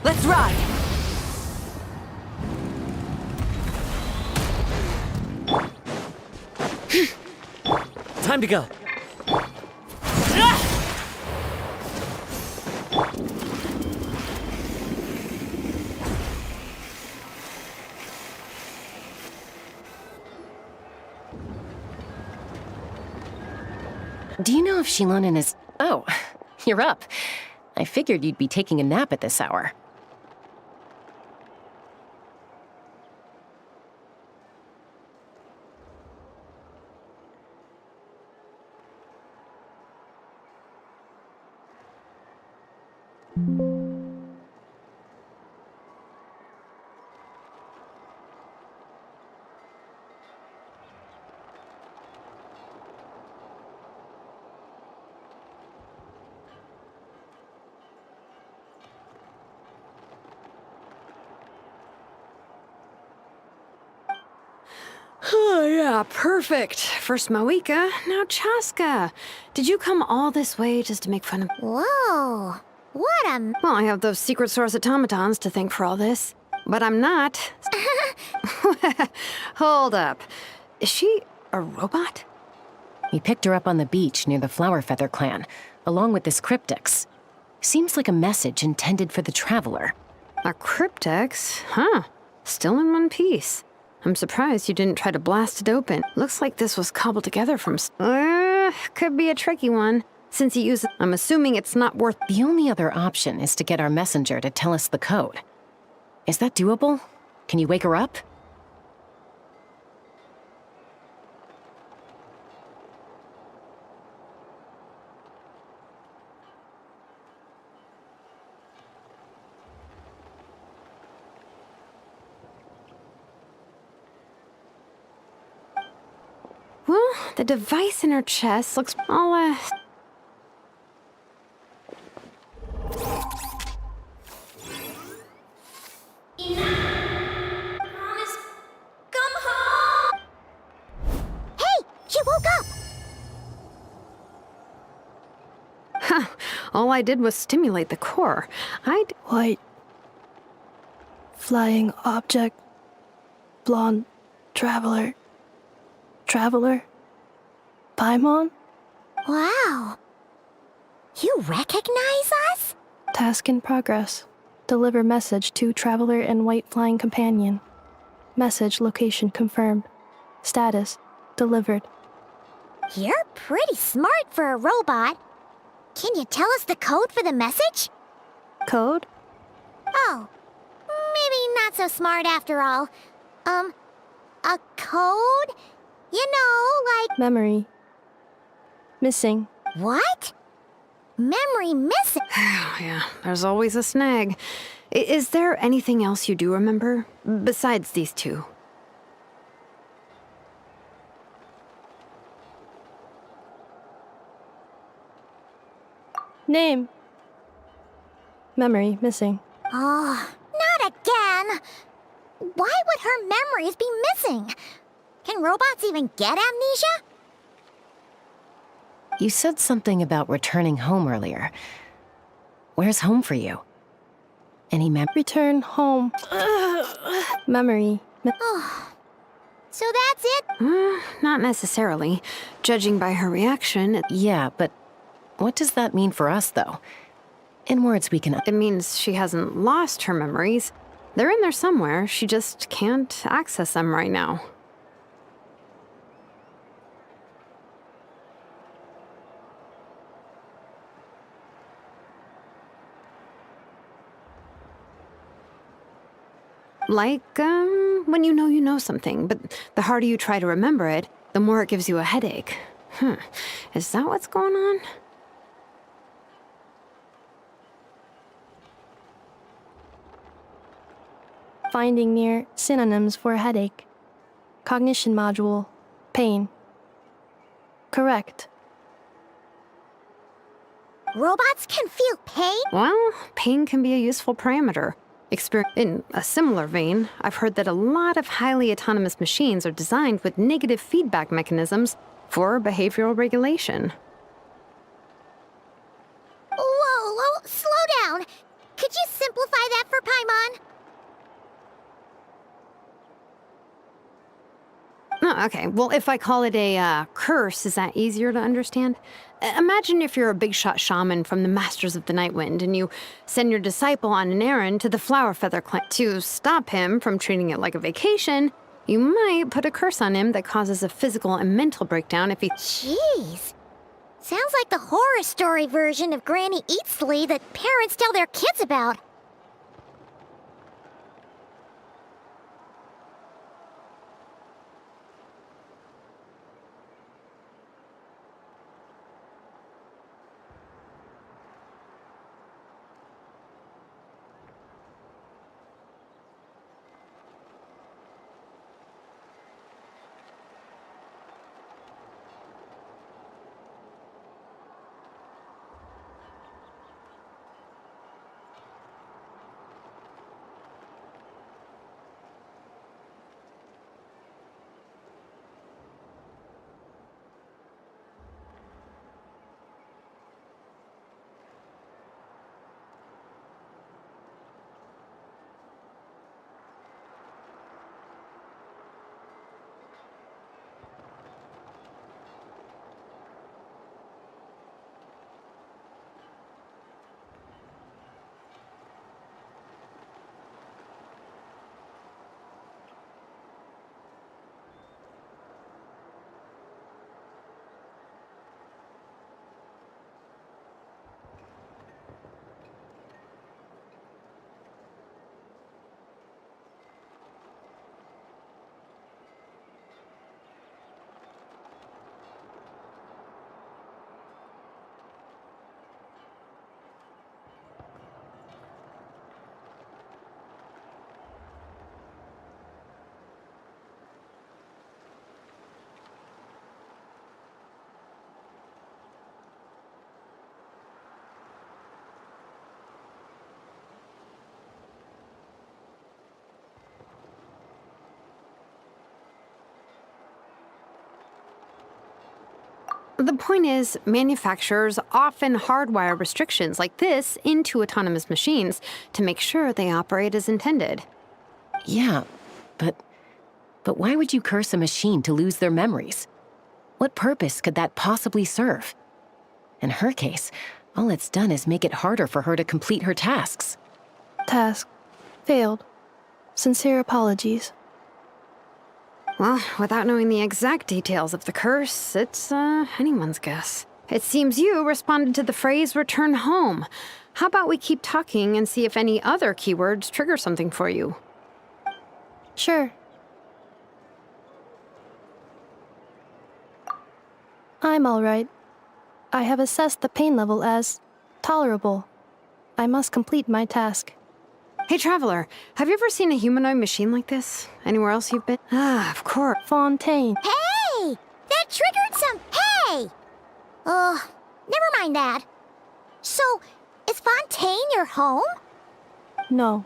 Let's ride! Time to go. Do you know if Shilonen is... Oh, you're up. I figured you'd be taking a nap at this hour. Oh, yeah, perfect. First Moika, now Chaska. Did you come all this way just to make fun of... Whoa, what a... Well, I have those secret source automatons to thank for all this. But I'm not. Hold up. Is she a robot? We picked her up on the beach near the Flower Feather clan, along with this cryptix. Seems like a message intended for the Traveler. A cryptix? Huh. Still in one piece. I'm surprised you didn't try to blast it open. Looks like this was cobbled together from... could be a tricky one. Since he used... I'm assuming it's not worth... The only other option is to get our messenger to tell us the code. Is that doable? Can you wake her up? Well, the device in her chest looks all, Come home! Hey, she woke up! Huh. All I did was stimulate the core. White. Flying object. Blonde. Traveler. Traveler? Paimon? Wow. You recognize us? Task in progress. Deliver message to Traveler and White Flying Companion. Message location confirmed. Status delivered. You're pretty smart for a robot. Can you tell us the code for the message? Code? Oh, maybe not so smart after all. A code? You know, like... Memory. Missing. What? Memory missing? Yeah, there's always a snag. Is there anything else you do remember? Besides these two? Name. Memory missing. Oh, not again! Why would her memories be missing? Can robots even get amnesia? You said something about returning home earlier. Where's home for you? Any Return home. Memory. Oh, so that's it? Not necessarily. Judging by her reaction, Yeah, but what does that mean for us, though? In words we can... it means she hasn't lost her memories. They're in there somewhere, she just can't access them right now. Like, when you know something, but the harder you try to remember it, the more it gives you a headache. Is that what's going on? Finding near synonyms for headache. Cognition module. Pain. Correct. Robots can feel pain? Well, pain can be a useful parameter. In a similar vein, I've heard that a lot of highly autonomous machines are designed with negative feedback mechanisms for behavioral regulation. Whoa, slow down. Could you simplify that for Paimon? Oh, okay. Well, if I call it a curse, is that easier to understand? Imagine if you're a big shot shaman from the Masters of the Night Wind and you send your disciple on an errand to the Flower Feather Clan. To stop him from treating it like a vacation, you might put a curse on him that causes a physical and mental breakdown if he... Jeez. Sounds like the horror story version of Granny Eatsley that parents tell their kids about. The point is, manufacturers often hardwire restrictions like this into autonomous machines to make sure they operate as intended. Yeah, but why would you curse a machine to lose their memories? What purpose could that possibly serve? In her case, all it's done is make it harder for her to complete her tasks. Task. Failed. Sincere apologies. Well, without knowing the exact details of the curse, it's anyone's guess. It seems you responded to the phrase return home. How about we keep talking and see if any other keywords trigger something for you? Sure. I'm all right. I have assessed the pain level as tolerable. I must complete my task. Hey, Traveler, have you ever seen a humanoid machine like this? Anywhere else you've been? Ah, of course. Fontaine. Hey! That triggered some... Hey! Never mind that. So, is Fontaine your home? No.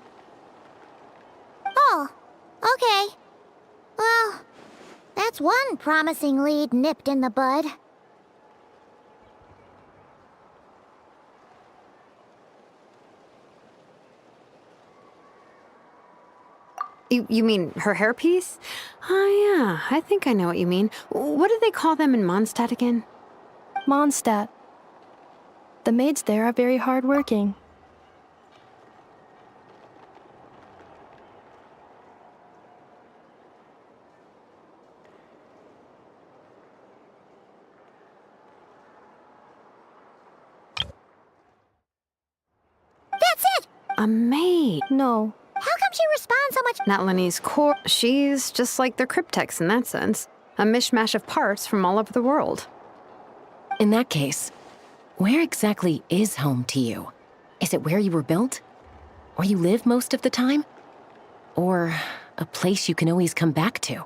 Oh, okay. Well, that's one promising lead nipped in the bud. You mean her hairpiece? Oh, yeah, I think I know what you mean. What do they call them in Mondstadt again? Mondstadt. The maids there are very hard-working. That's it! A maid. No. How come she responds so much? Not Lenny's core. She's just like the cryptex in that sense. A mishmash of parts from all over the world. In that case, where exactly is home to you? Is it where you were built? Where you live most of the time? Or a place you can always come back to?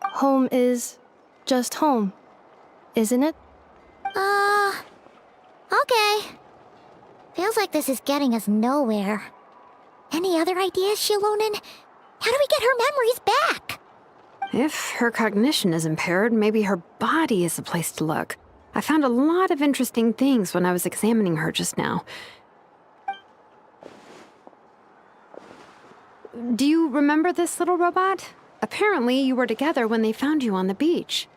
Home is just home, isn't it? Okay. Feels like this is getting us nowhere. Any other ideas, Shilonen? How do we get her memories back? If her cognition is impaired, maybe her body is the place to look. I found a lot of interesting things when I was examining her just now. Do you remember this little robot? Apparently, you were together when they found you on the beach.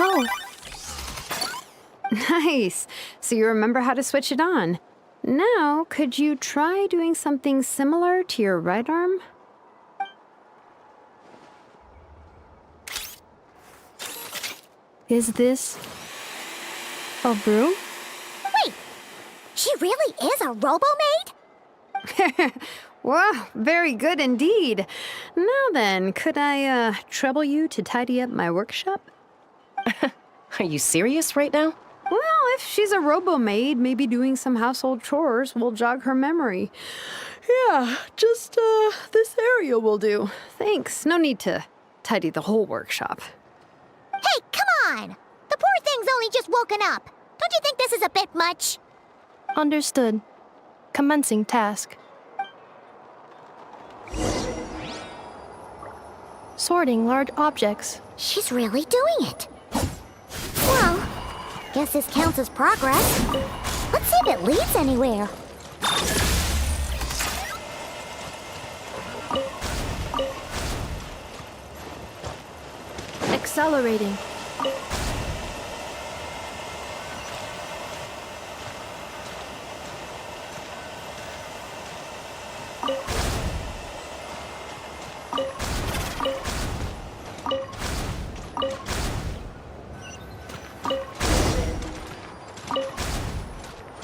Oh, Nice. So you remember how to switch it on. Now, could you try doing something similar to your right arm? is this a broom? Wait, she really is a robo-maid? Wow, very good indeed. Now then, could I trouble you to tidy up my workshop? Are you serious right now? Well, if she's a robo-maid, maybe doing some household chores will jog her memory. Yeah, just this area will do. Thanks. No need to tidy the whole workshop. Hey, come on! The poor thing's only just woken up. Don't you think this is a bit much? Understood. Commencing task. Sorting large objects. She's really doing it. Well, guess this counts as progress. Let's see if it leads anywhere. Accelerating.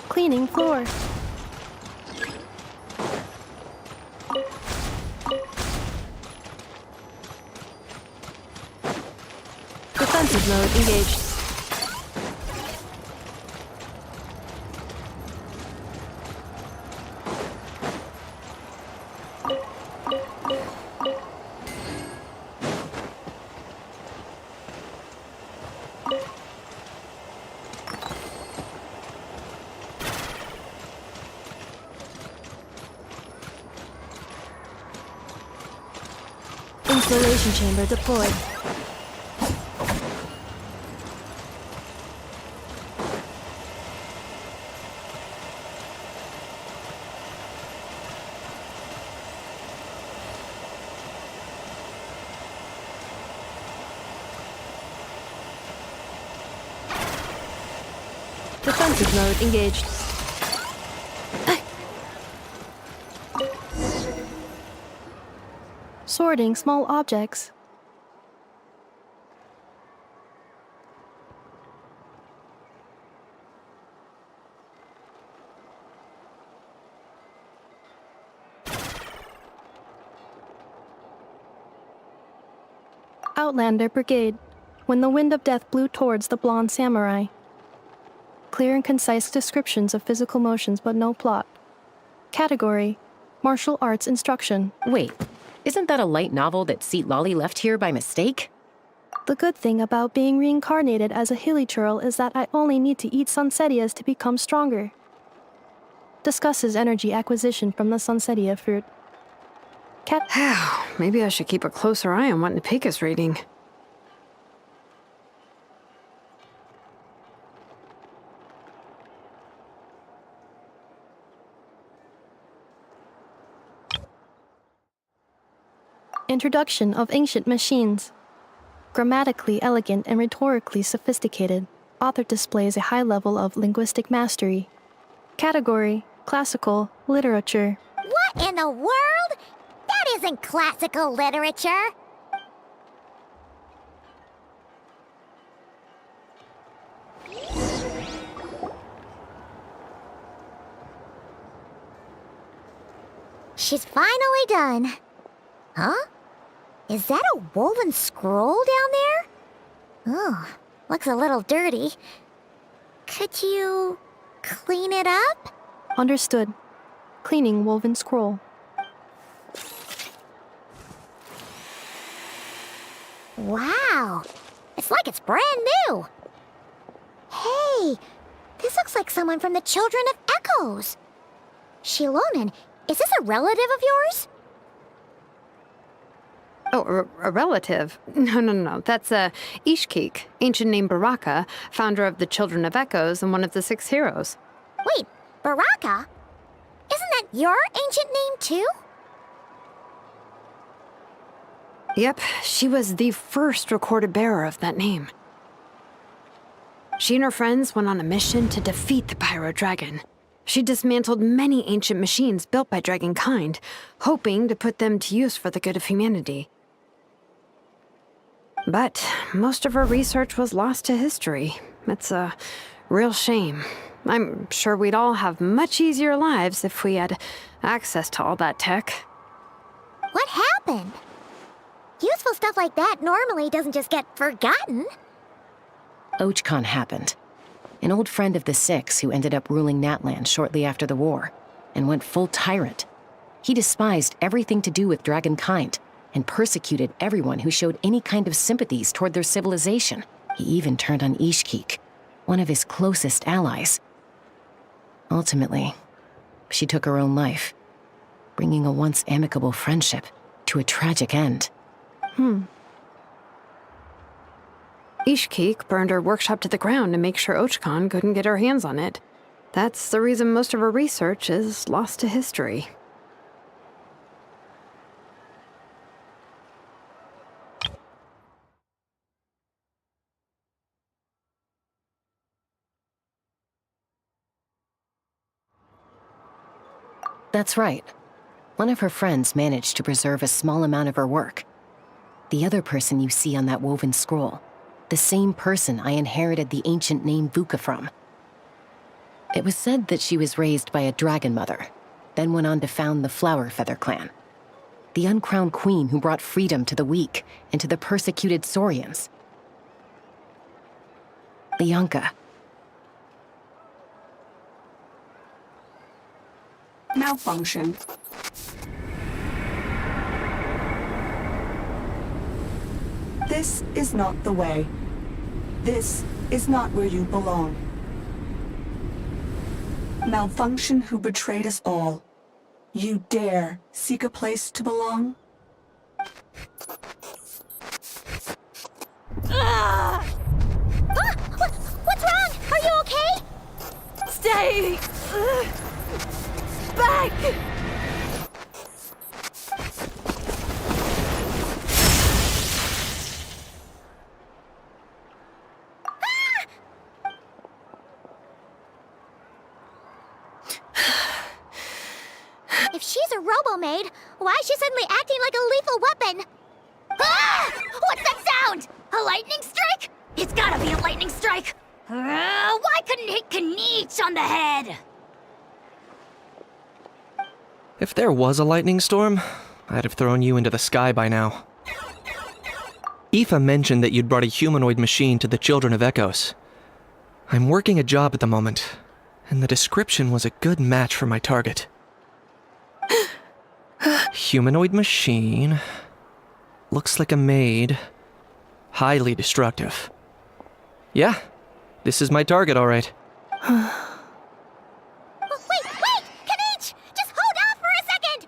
Cleaning floor. Defensive mode engaged. Installation chamber deployed. Defensive mode engaged. Sorting small objects. Outlander Brigade. When the wind of death blew towards the blonde samurai. Clear and concise descriptions of physical motions but no plot. Category: Martial Arts Instruction. Wait, isn't that a light novel that Seat Lolly left here by mistake? The good thing about being reincarnated as a hilly churl is that I only need to eat sunsettias to become stronger. Discusses energy acquisition from the sunsettia fruit. Maybe I should keep a closer eye on what Nepika's reading. Introduction of Ancient Machines. Grammatically elegant and rhetorically sophisticated, author displays a high level of linguistic mastery. Category: Classical Literature. What in the world? That That isn't classical literature. She's finally done. Huh? Is that a woven scroll down there? Oh, looks a little dirty. Could you clean it up? Understood. Cleaning woven scroll. Wow, it's like it's brand new. Hey, this looks like someone from the Children of Echoes. Shilonen, is this a relative of yours? Oh, a relative? No. That's Ishkik, ancient name Baraka, founder of the Children of Echoes and one of the 6 heroes. Wait, Baraka? Isn't that your ancient name too? Yep, she was the first recorded bearer of that name. She and her friends went on a mission to defeat the Pyro Dragon. She dismantled many ancient machines built by Dragonkind, hoping to put them to use for the good of humanity. But most of her research was lost to history. It's a real shame. I'm sure we'd all have much easier lives if we had access to all that tech. What happened? Useful stuff like that normally doesn't just get forgotten. Ochkon happened. An old friend of the 6 who ended up ruling Natlan shortly after the war, and went full tyrant. He despised everything to do with Dragonkind, and persecuted everyone who showed any kind of sympathies toward their civilization. He even turned on Ishkik, one of his closest allies. Ultimately, she took her own life, bringing a once amicable friendship to a tragic end. Ishkik burned her workshop to the ground to make sure Ochkon couldn't get her hands on it. That's the reason most of her research is lost to history. That's right. One of her friends managed to preserve a small amount of her work. The other person you see on that woven scroll, the same person I inherited the ancient name Vuka from. It was said that she was raised by a dragon mother, then went on to found the Flower Feather clan, the uncrowned queen who brought freedom to the weak and to the persecuted Saurians. Lianka. Malfunction. This is not the way. This is not where you belong. Malfunction who betrayed us all. You dare seek a place to belong? What's wrong? Are you okay? Stay back! If she's a robo-maid, why is she suddenly acting like a lethal weapon? Ah! What's that sound? A lightning strike? It's gotta be a lightning strike! Why couldn't it hit Kanich on the head? If there was a lightning storm, I'd have thrown you into the sky by now. Ineffa mentioned that you'd brought a humanoid machine to the Children of Echoes. I'm working a job at the moment, and the description was a good match for my target. Humanoid machine. Looks like a maid. Highly destructive. Yeah, this is my target, all right. Wait! Kanich! Just hold off for a second!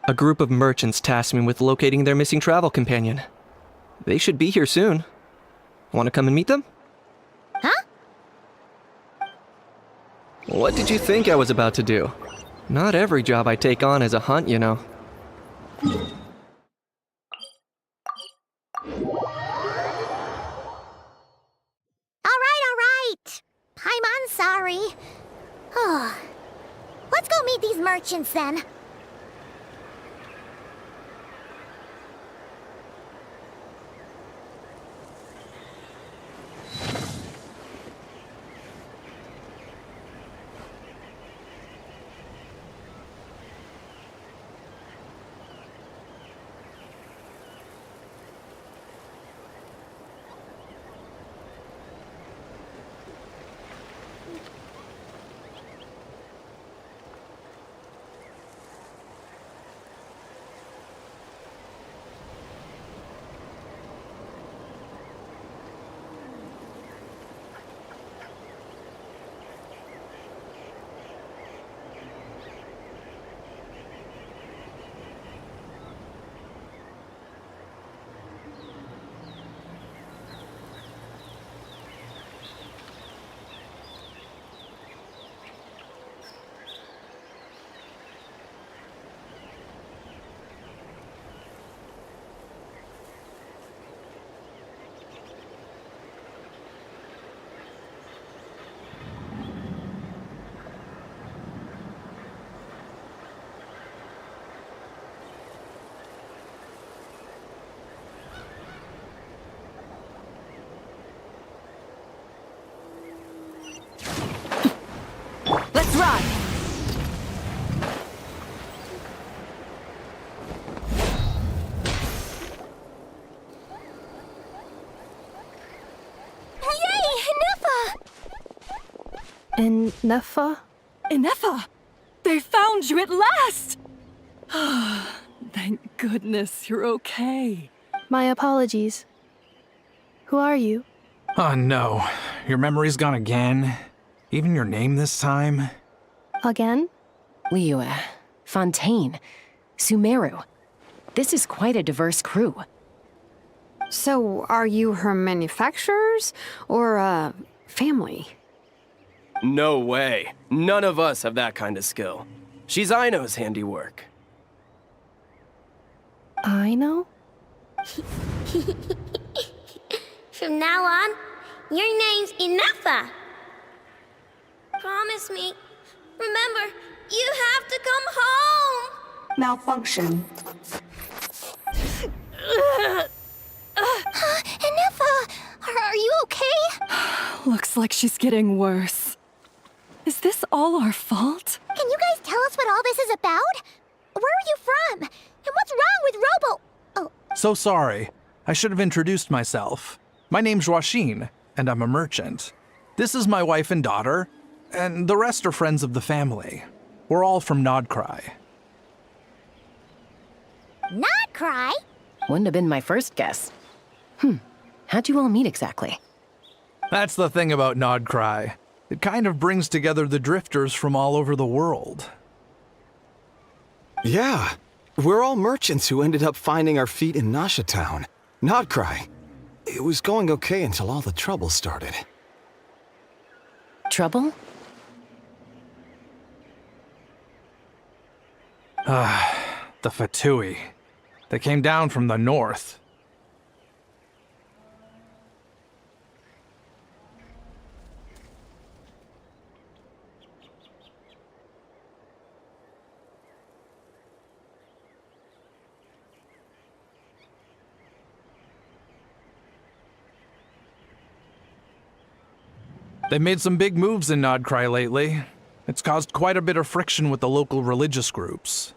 A group of merchants tasked me with locating their missing travel companion. They should be here soon. Want to come and meet them? Huh? What did you think I was about to do? Not every job I take on is a hunt, you know. All right. I'm sorry. Oh. Let's go meet these merchants then. Let's run! Yay, Ineffa! Ineffa? Ineffa! They found you at last! Thank goodness you're okay. My apologies. Who are you? Oh no, your memory's gone again? Even your name this time? Again? Liu, Fontaine, Sumeru. This is quite a diverse crew. So, are you her manufacturers or family? No way. None of us have that kind of skill. She's Aino's handiwork. I know? From now on, your name's Ineffa. Promise me. Remember, you have to come home. Malfunction. Ineffa, are you okay? Looks like she's getting worse. Is this all our fault? Can you guys tell us what all this is about? Where are you from? And what's wrong with Robo? Oh, So sorry. I should have introduced myself. My name's Joachine, and I'm a merchant. This is my wife and daughter, and the rest are friends of the family. We're all from Nodcry. not cry. Wouldn't have been my first guess. How'd you all meet exactly? That's the thing about Nodcry. It kind of brings together the drifters from all over the world. Yeah, we're all merchants who ended up finding our feet in Nasha Town. Not cry. It was going okay until all the trouble started. Trouble? The Fatui. They came down from the north. They've made some big moves in Nodcry lately. It's caused quite a bit of friction with the local religious groups.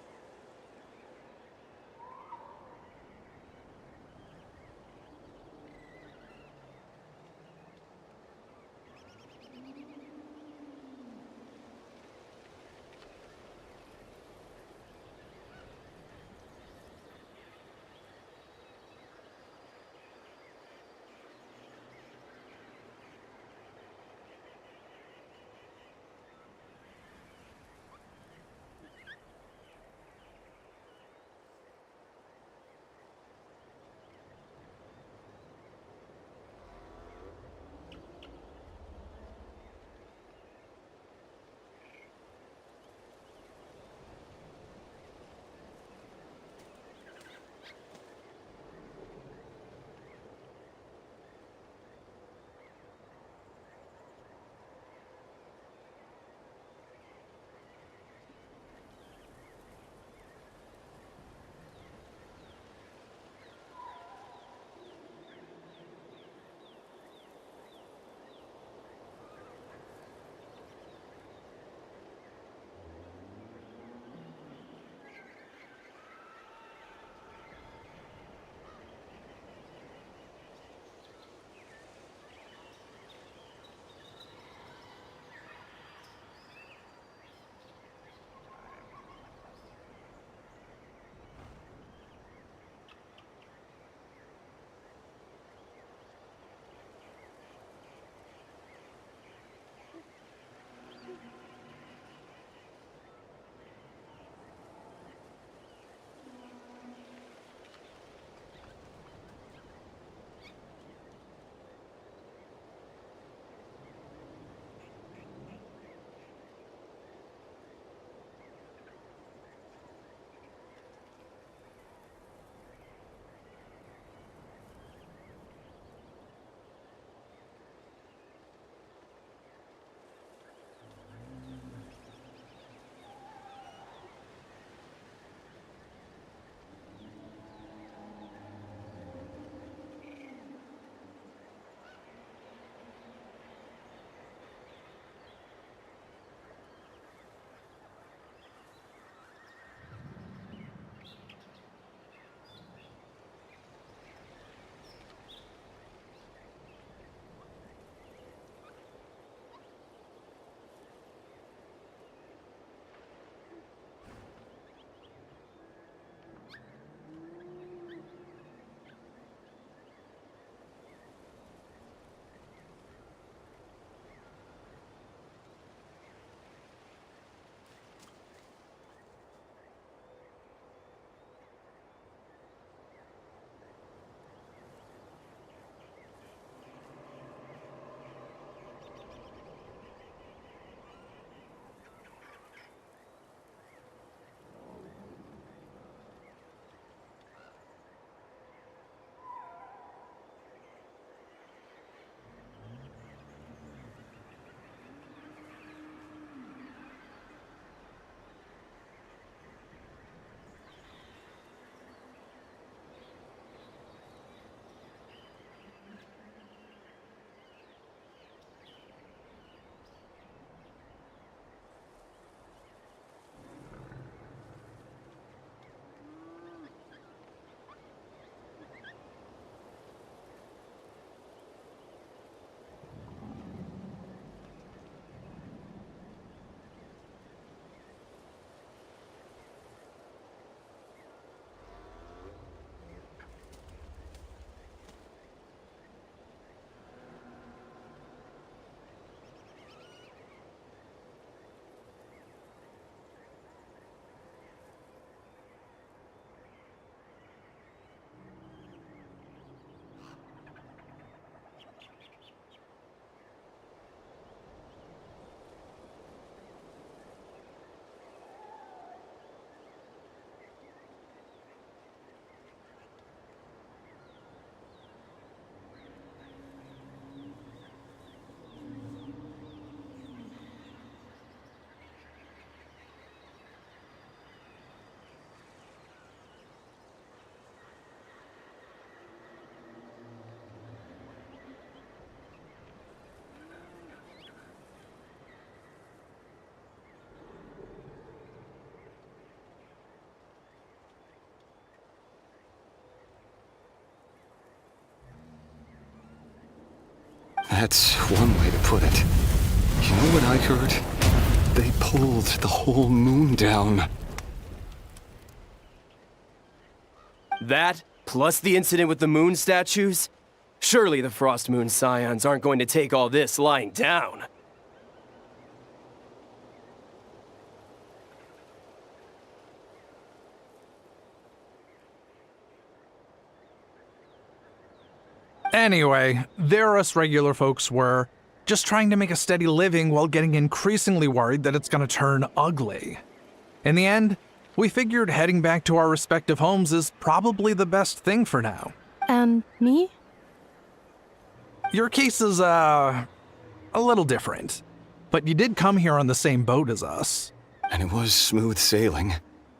That's one way to put it. You know what I heard? They pulled the whole moon down. That, plus the incident with the moon statues? Surely the Frost Moon Scions aren't going to take all this lying down. Anyway, there us regular folks were, just trying to make a steady living while getting increasingly worried that it's gonna turn ugly. In the end, we figured heading back to our respective homes is probably the best thing for now. And me? Your case is, a little different. But you did come here on the same boat as us. And it was smooth sailing,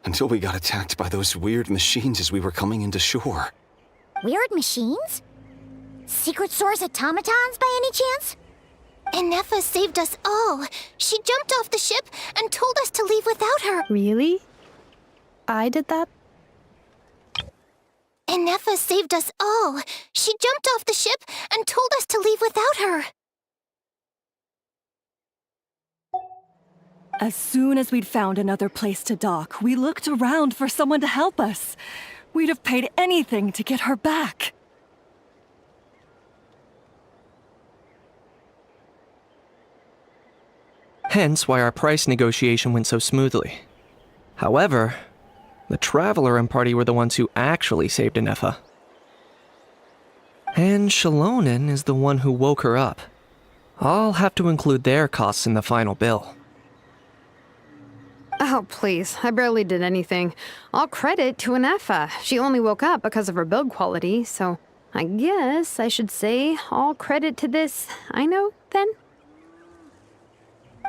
until we got attacked by those weird machines as we were coming into shore. Weird machines? Secret Source automatons by any chance? Ineffa saved us all. She jumped off the ship and told us to leave without her. Really? I did that? Ineffa saved us all. She jumped off the ship and told us to leave without her. As soon as we'd found another place to dock, we looked around for someone to help us. We'd have paid anything to get her back. Hence why our price negotiation went so smoothly. However, the Traveler and party were the ones who actually saved Ineffa. And Shalonen is the one who woke her up. I'll have to include their costs in the final bill. Oh, please. I barely did anything. All credit to Ineffa. She only woke up because of her build quality, so I guess I should say all credit to this Aino, then?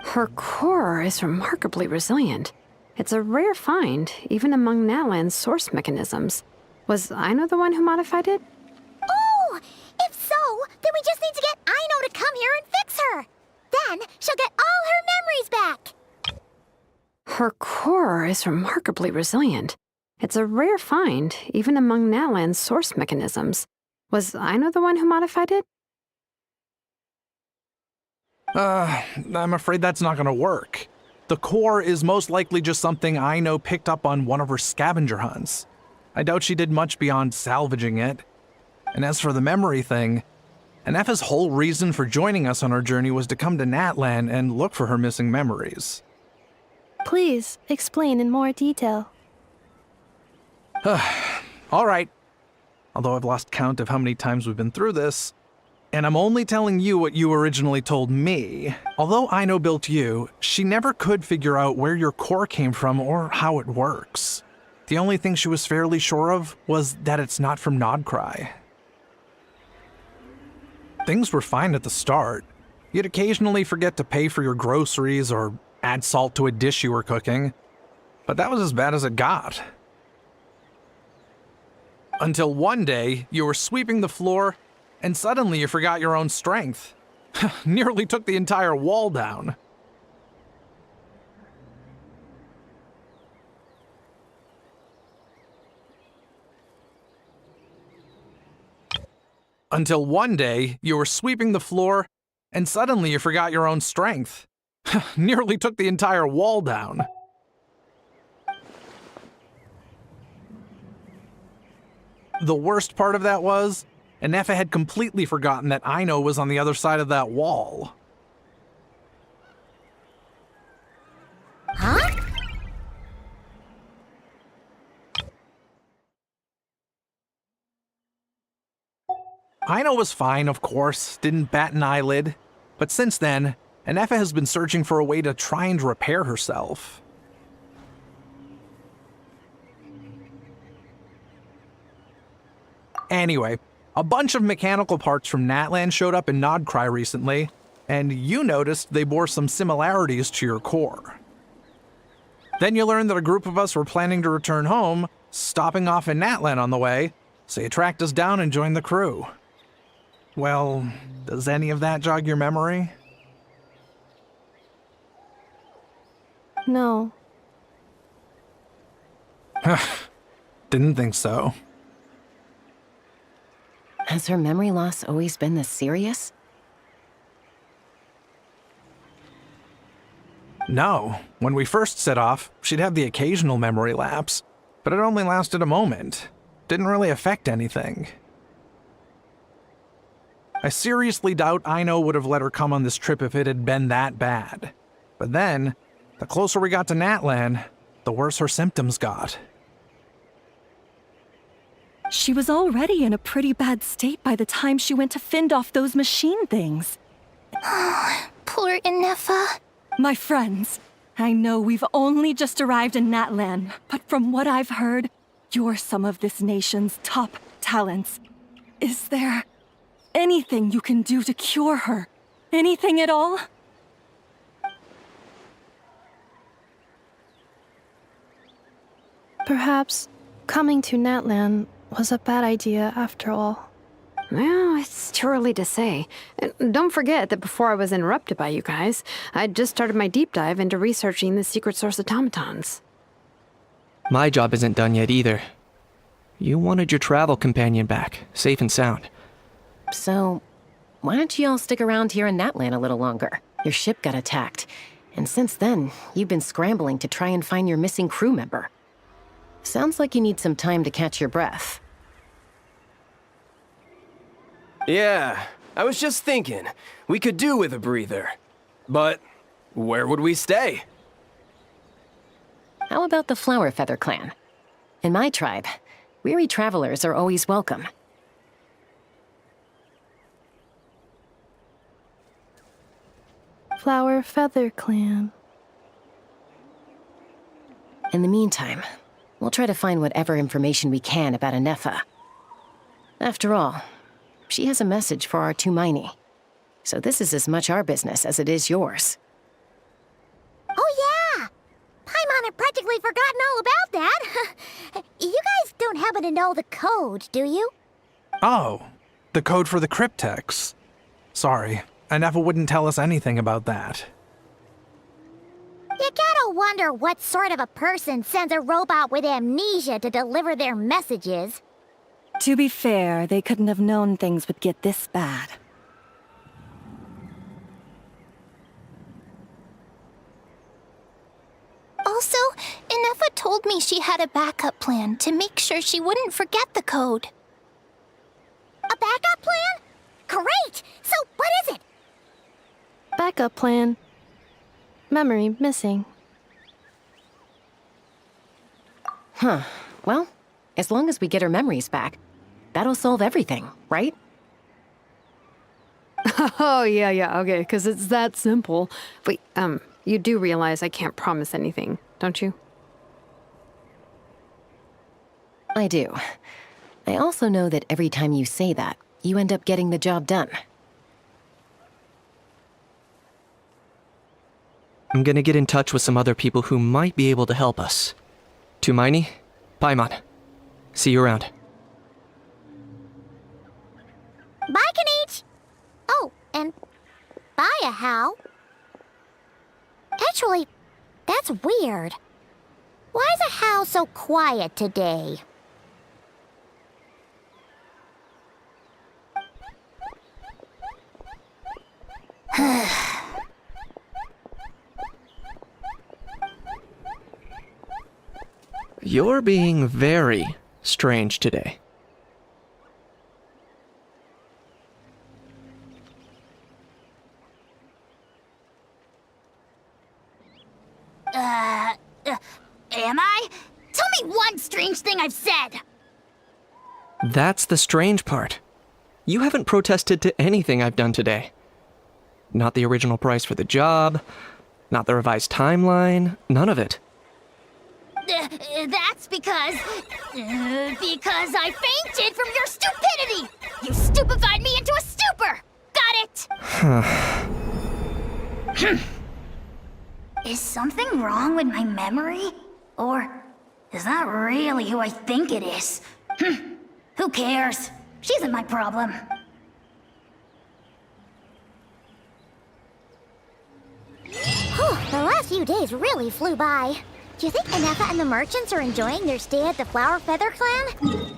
Her core is remarkably resilient. It's a rare find, even among Natlan's source mechanisms. Was Aino the one who modified it? Oh! If so, then we just need to get Aino to come here and fix her. Then she'll get all her memories back. Her core is remarkably resilient. It's a rare find, even among Natlan's source mechanisms. Was Aino the one who modified it? I'm afraid that's not gonna work. The core is most likely just something Aino picked up on one of her scavenger hunts. I doubt she did much beyond salvaging it. And as for the memory thing, Ineffa's whole reason for joining us on our journey was to come to Natlan and look for her missing memories. Please, explain in more detail. All right. Although I've lost count of how many times we've been through this, and I'm only telling you what you originally told me. Although Aino built you, she never could figure out where your core came from or how it works. The only thing she was fairly sure of was that it's not from Nodcry. Things were fine at the start. You'd occasionally forget to pay for your groceries or add salt to a dish you were cooking, but that was as bad as it got. Until one day, you were sweeping the floor, and suddenly you forgot your own strength. Nearly took the entire wall down. Until one day, you were sweeping the floor, and suddenly you forgot your own strength. Nearly took the entire wall down. The worst part of that was, Ineffa had completely forgotten that Aino was on the other side of that wall. Huh? Aino was fine, of course, didn't bat an eyelid. But since then, Ineffa has been searching for a way to try and repair herself. Anyway, a bunch of mechanical parts from Natlan showed up in Nodcry recently, and you noticed they bore some similarities to your core. Then you learned that a group of us were planning to return home, stopping off in Natlan on the way, so you tracked us down and joined the crew. Well, does any of that jog your memory? No. Didn't think so. Has her memory loss always been this serious? No. When we first set off, she'd have the occasional memory lapse, but it only lasted a moment. Didn't really affect anything. I seriously doubt Ino would have let her come on this trip if it had been that bad. But then, the closer we got to Natlan, the worse her symptoms got. She was already in a pretty bad state by the time she went to fend off those machine things. Poor Ineffa. My friends, I know we've only just arrived in Natlan, but from what I've heard, you're some of this nation's top talents. Is there anything you can do to cure her? Anything at all? Perhaps coming to Natlan was a bad idea after all. Well, it's too early to say. And don't forget that before I was interrupted by you guys, I'd just started my deep dive into researching the secret source automatons. My job isn't done yet either. You wanted your travel companion back, safe and sound. So, why don't you all stick around here in Natlan a little longer? Your ship got attacked, and since then, you've been scrambling to try and find your missing crew member. Sounds like you need some time to catch your breath. Yeah, I was just thinking, we could do with a breather. But where would we stay? How about the Flower Feather Clan? In my tribe, weary travelers are always welcome. Flower Feather Clan. In the meantime, we'll try to find whatever information we can about Ineffa. After all, she has a message for our Tumaini. So this is as much our business as it is yours. Oh yeah! Paimon had practically forgotten all about that. You guys don't happen to know the code, do you? Oh, the code for the cryptex. Sorry, Ineffa wouldn't tell us anything about that. You gotta wonder what sort of a person sends a robot with amnesia to deliver their messages. To be fair, they couldn't have known things would get this bad. Also, Ineffa told me she had a backup plan to make sure she wouldn't forget the code. A backup plan? Great! So what is it? Backup plan. Memory missing. Huh. Well, as long as we get her memories back, that'll solve everything, right? Oh, yeah, okay, because it's that simple. Wait, you do realize I can't promise anything, don't you? I do. I also know that every time you say that, you end up getting the job done. I'm gonna get in touch with some other people who might be able to help us. Tumaini, Paimon. See you around. Bye, Kanich! Oh, and bye, Ahau. Actually, that's weird. Why is Ahau so quiet today? You're being very strange today. Am I? Tell me one strange thing I've said! That's the strange part. You haven't protested to anything I've done today. Not the original price for the job, not the revised timeline, none of it. That's because I fainted from your stupidity! You stupefied me into a stupor! Got it? Is something wrong with my memory? Or is that really who I think it is? Who cares? She isn't my problem. The last few days really flew by. Do you think Ineffa and the merchants are enjoying their stay at the Flower Feather Clan?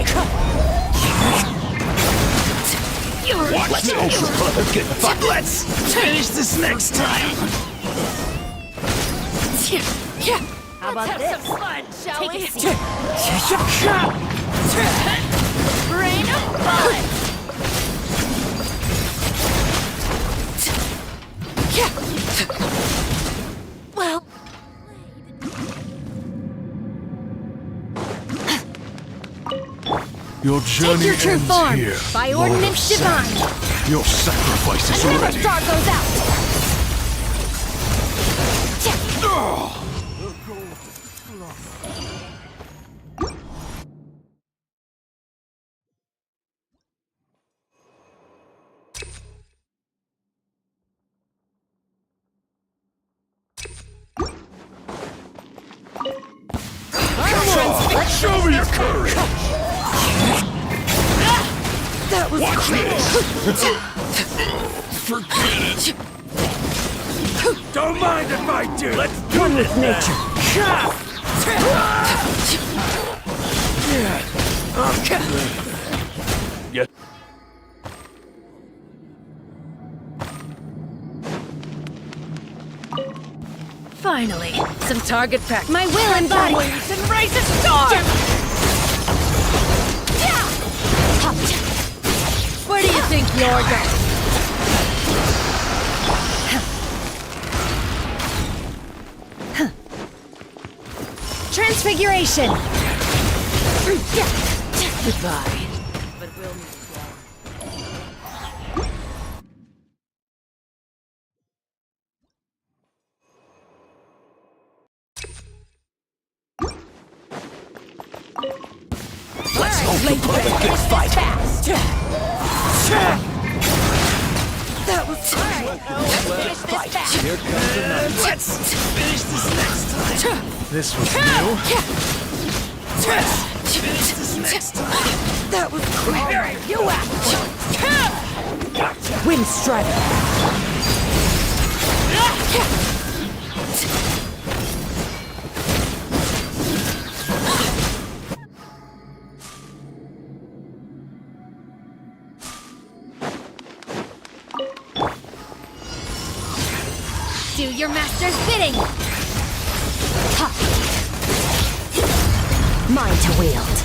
fight! Watch this! Good fight! Let's finish this next time! How about this? Some fun, shall we? Rain of bullets! Well, Your journey take your true ends form here, by Lord of ordinance Sand. divine. Your sacrifice is Another ready. star goes out. Show me your courage! That was Watch this! Forget it! Don't mind if I do! Let's do one this with nature. Yeah. Finally, some target practice. My will embodied. Wings and raise a storm! Where do you think you're going? Transfiguration! Goodbye. But we'll meet again. Let's hope you put up a good fight! That was Fight! Here comes another. Let's finish this next time! This was new. Let's finish this next time! That was quick. You Gotcha! Wind Strider. Do your master's bidding! Mine to wield.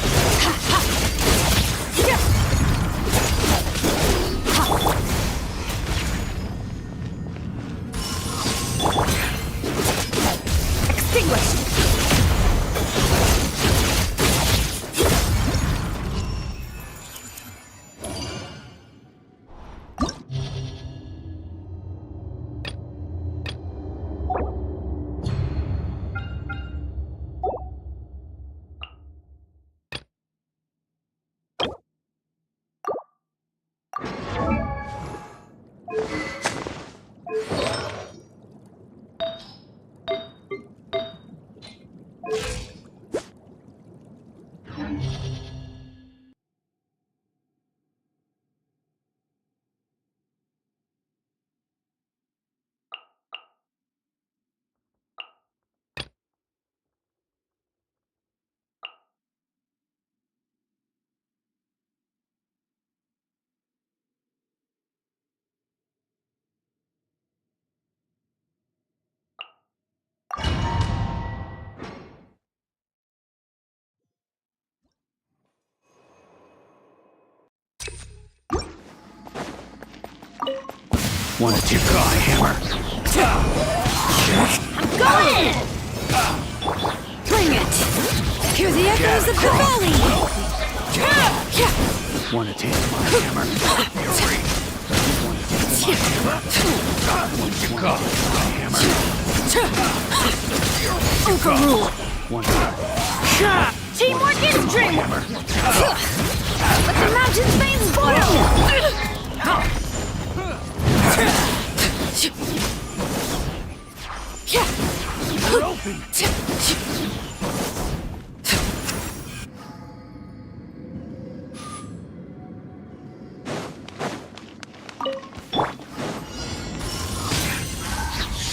Extinguished. Wanted to cry, Hammer. I'm going! Bring it! Hear the echoes of the valley! Wanna taste my hammer? Want to cry, Hammer? Overrule! Teamwork is strength! Let the mountain's veins boil!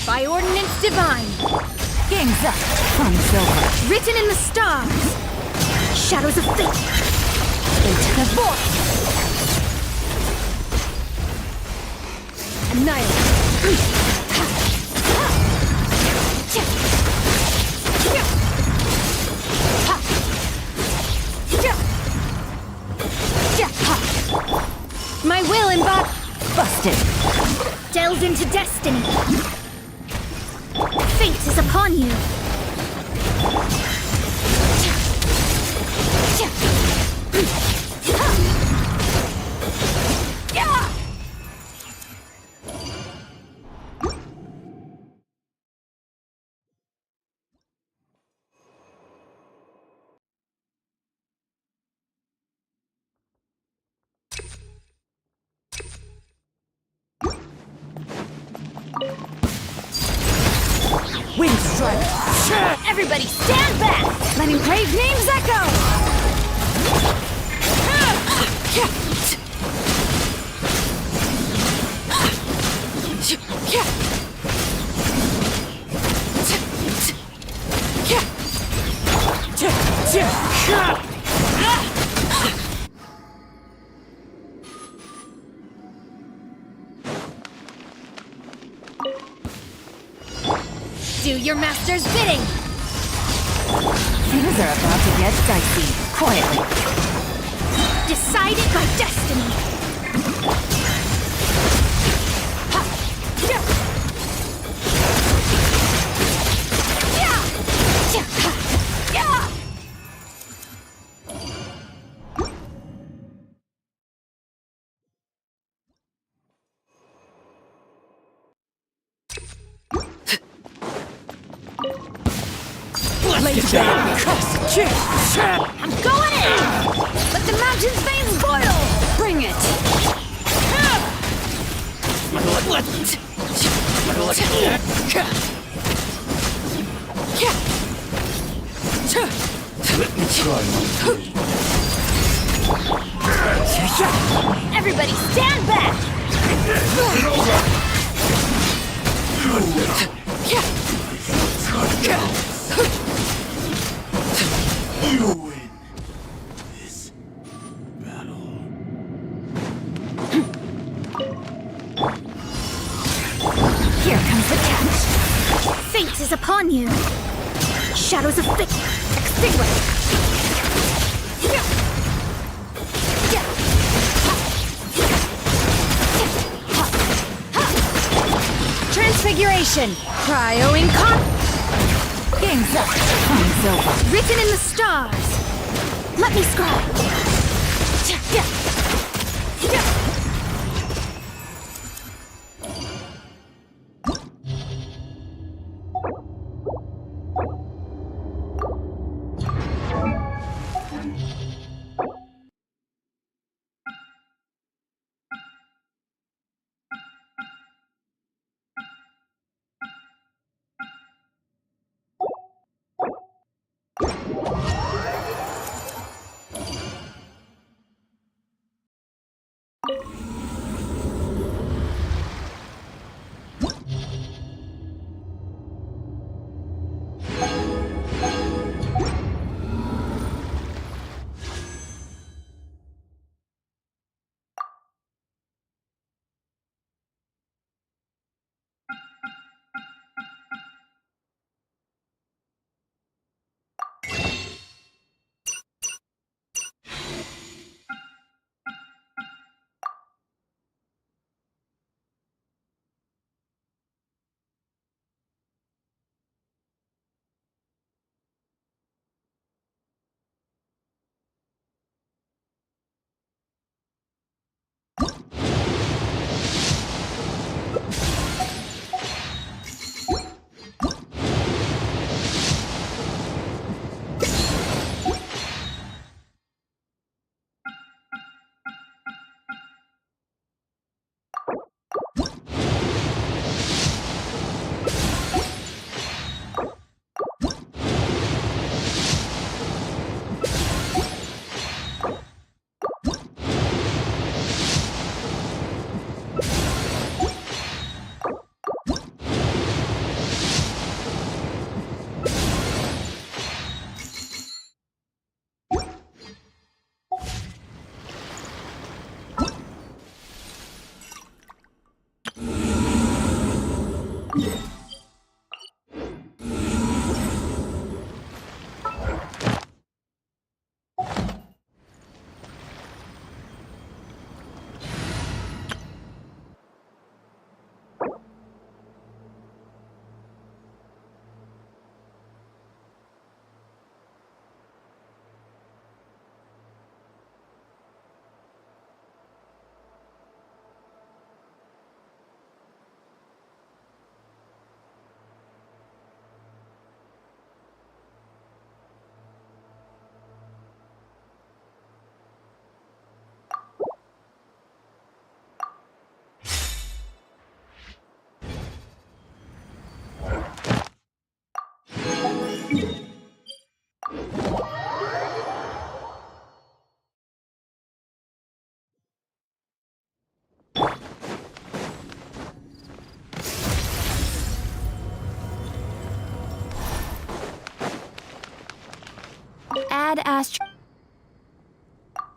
By ordinance divine. Game's up. Fun's over. Written in the stars! Shadows of fate! Into the void! Annihilate! My will embody. Busted! Delve into destiny. Fate is upon you. Wind strike! Everybody stand back! Letting brave names echo! Do your master's bidding! Things are about to get dicey. Quietly. Decided by destiny! I'm going in! Let the mountain's veins boil! Bring it! Let me try my blade. Everybody stand back! You win this battle. Here comes the catch. Fate is upon you. Shadows of fate. Extinguish. Transfiguration. Cryo Game's up. Time's over. Written in the stars. Let me scribe. Ad Astra.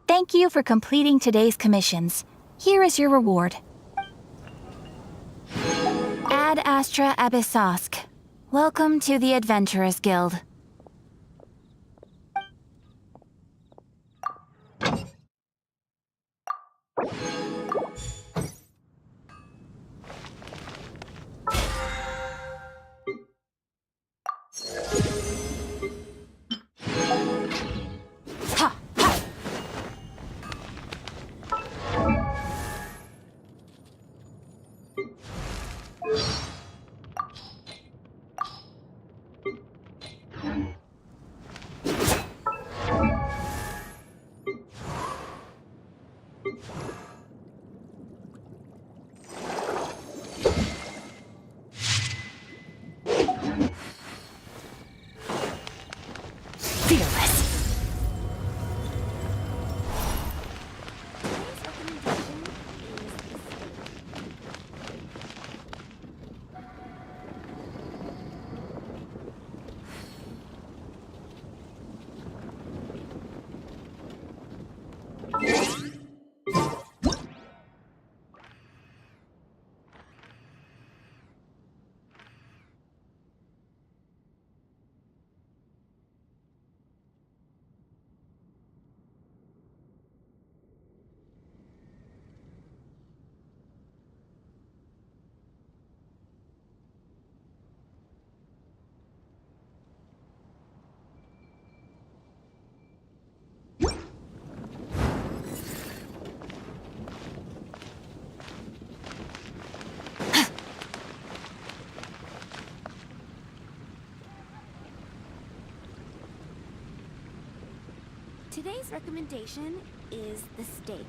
Thank you for completing today's commissions. Here is your reward. Ad Astra Abyssosk. Welcome to the Adventurers Guild. Fearless. Today's recommendation is the steak.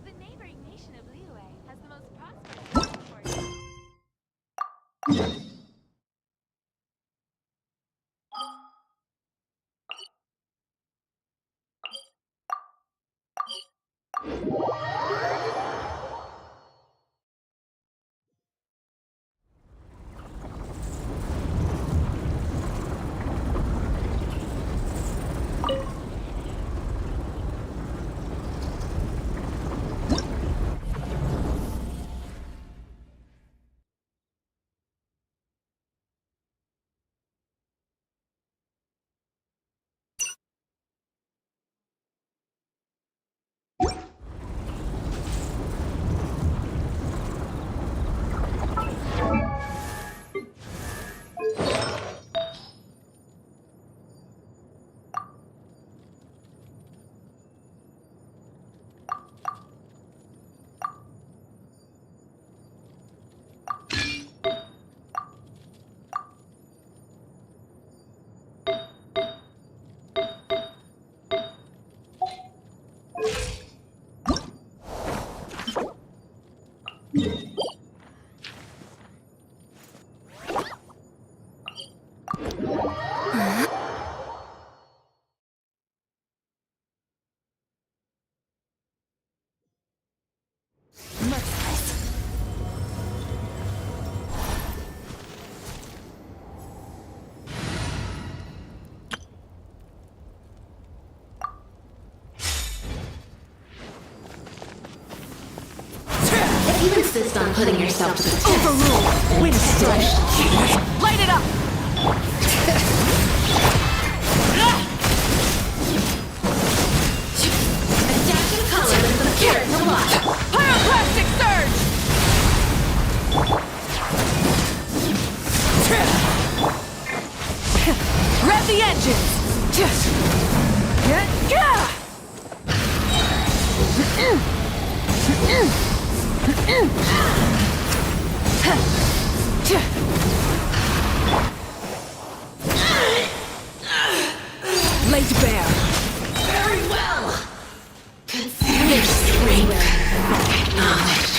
The neighboring nation of Liyue has the most prosperous If you insist on putting yourself to the test, overrule. Wind strike. Light it up! Adaptive color for the character watch. Pyroclastic surge! Rev the engines! Laid bare. Very well. Consider your strength acknowledged.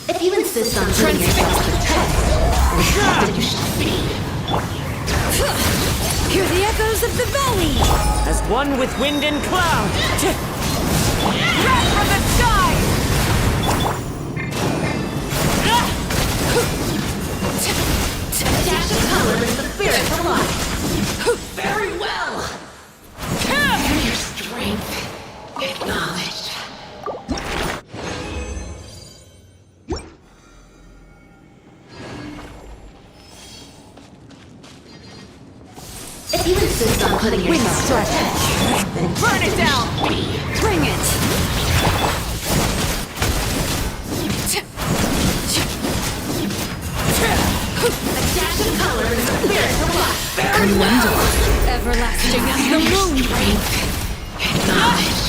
If you insist on putting yourself to the test, then you shall be. Hear the echoes of the valley! As one with wind and cloud. Wrath from the sky! A dash of color is the spirit of life. Very well. Your strength acknowledged. If you insist on putting yourself to the test, then Burn it down! Bring it! a dash of color is the spirit of life. Very well. Everlasting as the moon! Strength acknowledged.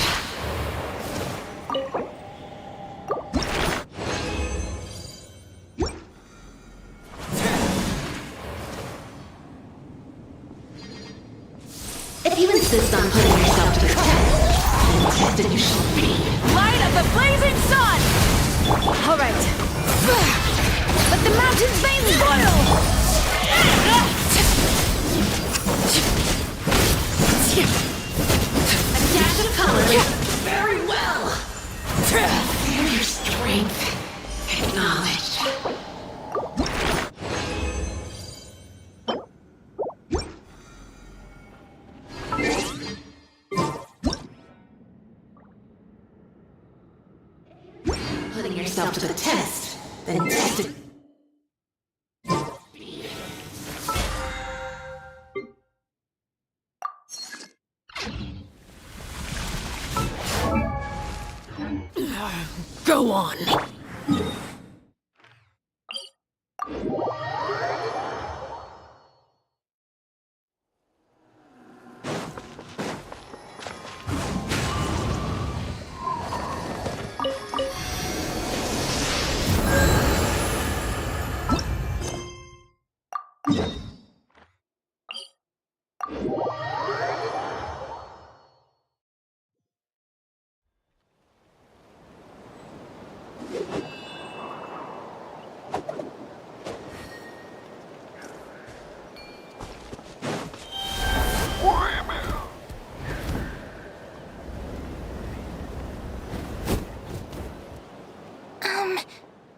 If you insist on putting yourself to the test, then tested you shall be. Light of the blazing sun! All right. Let the mountain's veins boil! A dash of color. Very well. Your strength acknowledged. Putting yourself to the test, then tested. Go on!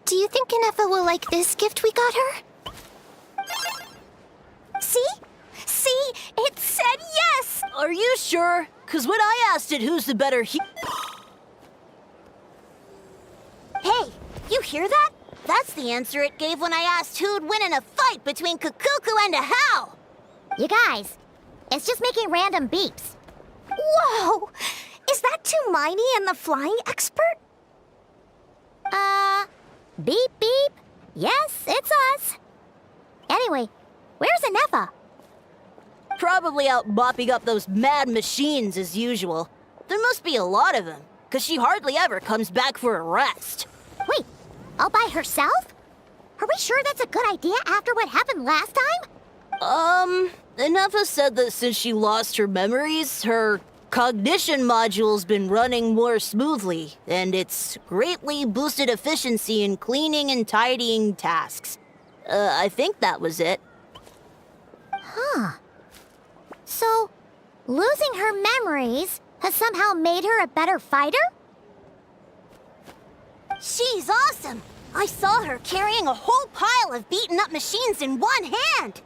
Do you think Ineffa will like this gift we got her? See? See? It said yes! Are you sure? 'Cause when I asked it who's the better Hey, you hear that? That's the answer it gave when I asked who'd win in a fight between Kukuku and a Hal! You guys, it's just making random beeps. Whoa! Is that Tumaini and the flying expert? Beep beep. Yes, it's us. Anyway, where's Ineffa? Probably out mopping up those mad machines as usual. There must be a lot of them, 'cause she hardly ever comes back for a rest. Wait, all by herself? Are we sure that's a good idea after what happened last time? Ineffa said that since she lost her memories, her cognition module's been running more smoothly, and it's greatly boosted efficiency in cleaning and tidying tasks. I think that was it. Huh. So, losing her memories has somehow made her a better fighter? She's awesome! I saw her carrying a whole pile of beaten up machines in one hand!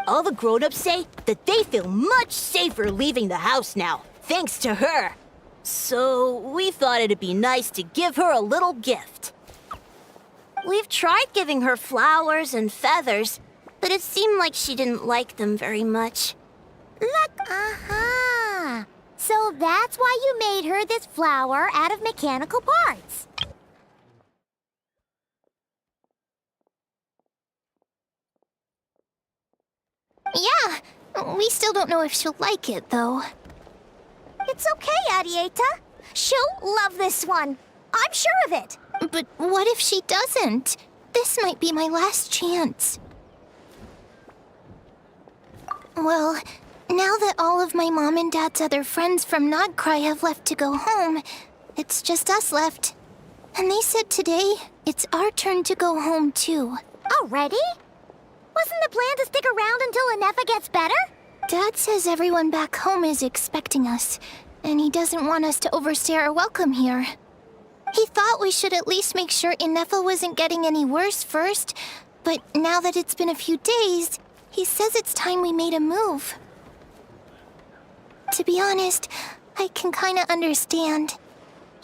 All the grown-ups say that they feel much safer leaving the house now, thanks to her. So we thought it'd be nice to give her a little gift. We've tried giving her flowers and feathers, but it seemed like she didn't like them very much. Look, So that's why you made her this flower out of mechanical parts. Yeah, we still don't know if she'll like it, though. It's okay, Arieta. She'll love this one. I'm sure of it. But what if she doesn't? This might be my last chance. Well, now that all of my mom and dad's other friends from Nodcry have left to go home, It's just us left. And they said today, it's our turn to go home too. Already? Wasn't the plan to stick around until Ineffa gets better? Dad says everyone back home is expecting us, and he doesn't want us to overstay our welcome here. He thought we should at least make sure Ineffa wasn't getting any worse first, but now that it's been a few days, he says it's time we made a move. To be honest, I can kinda understand.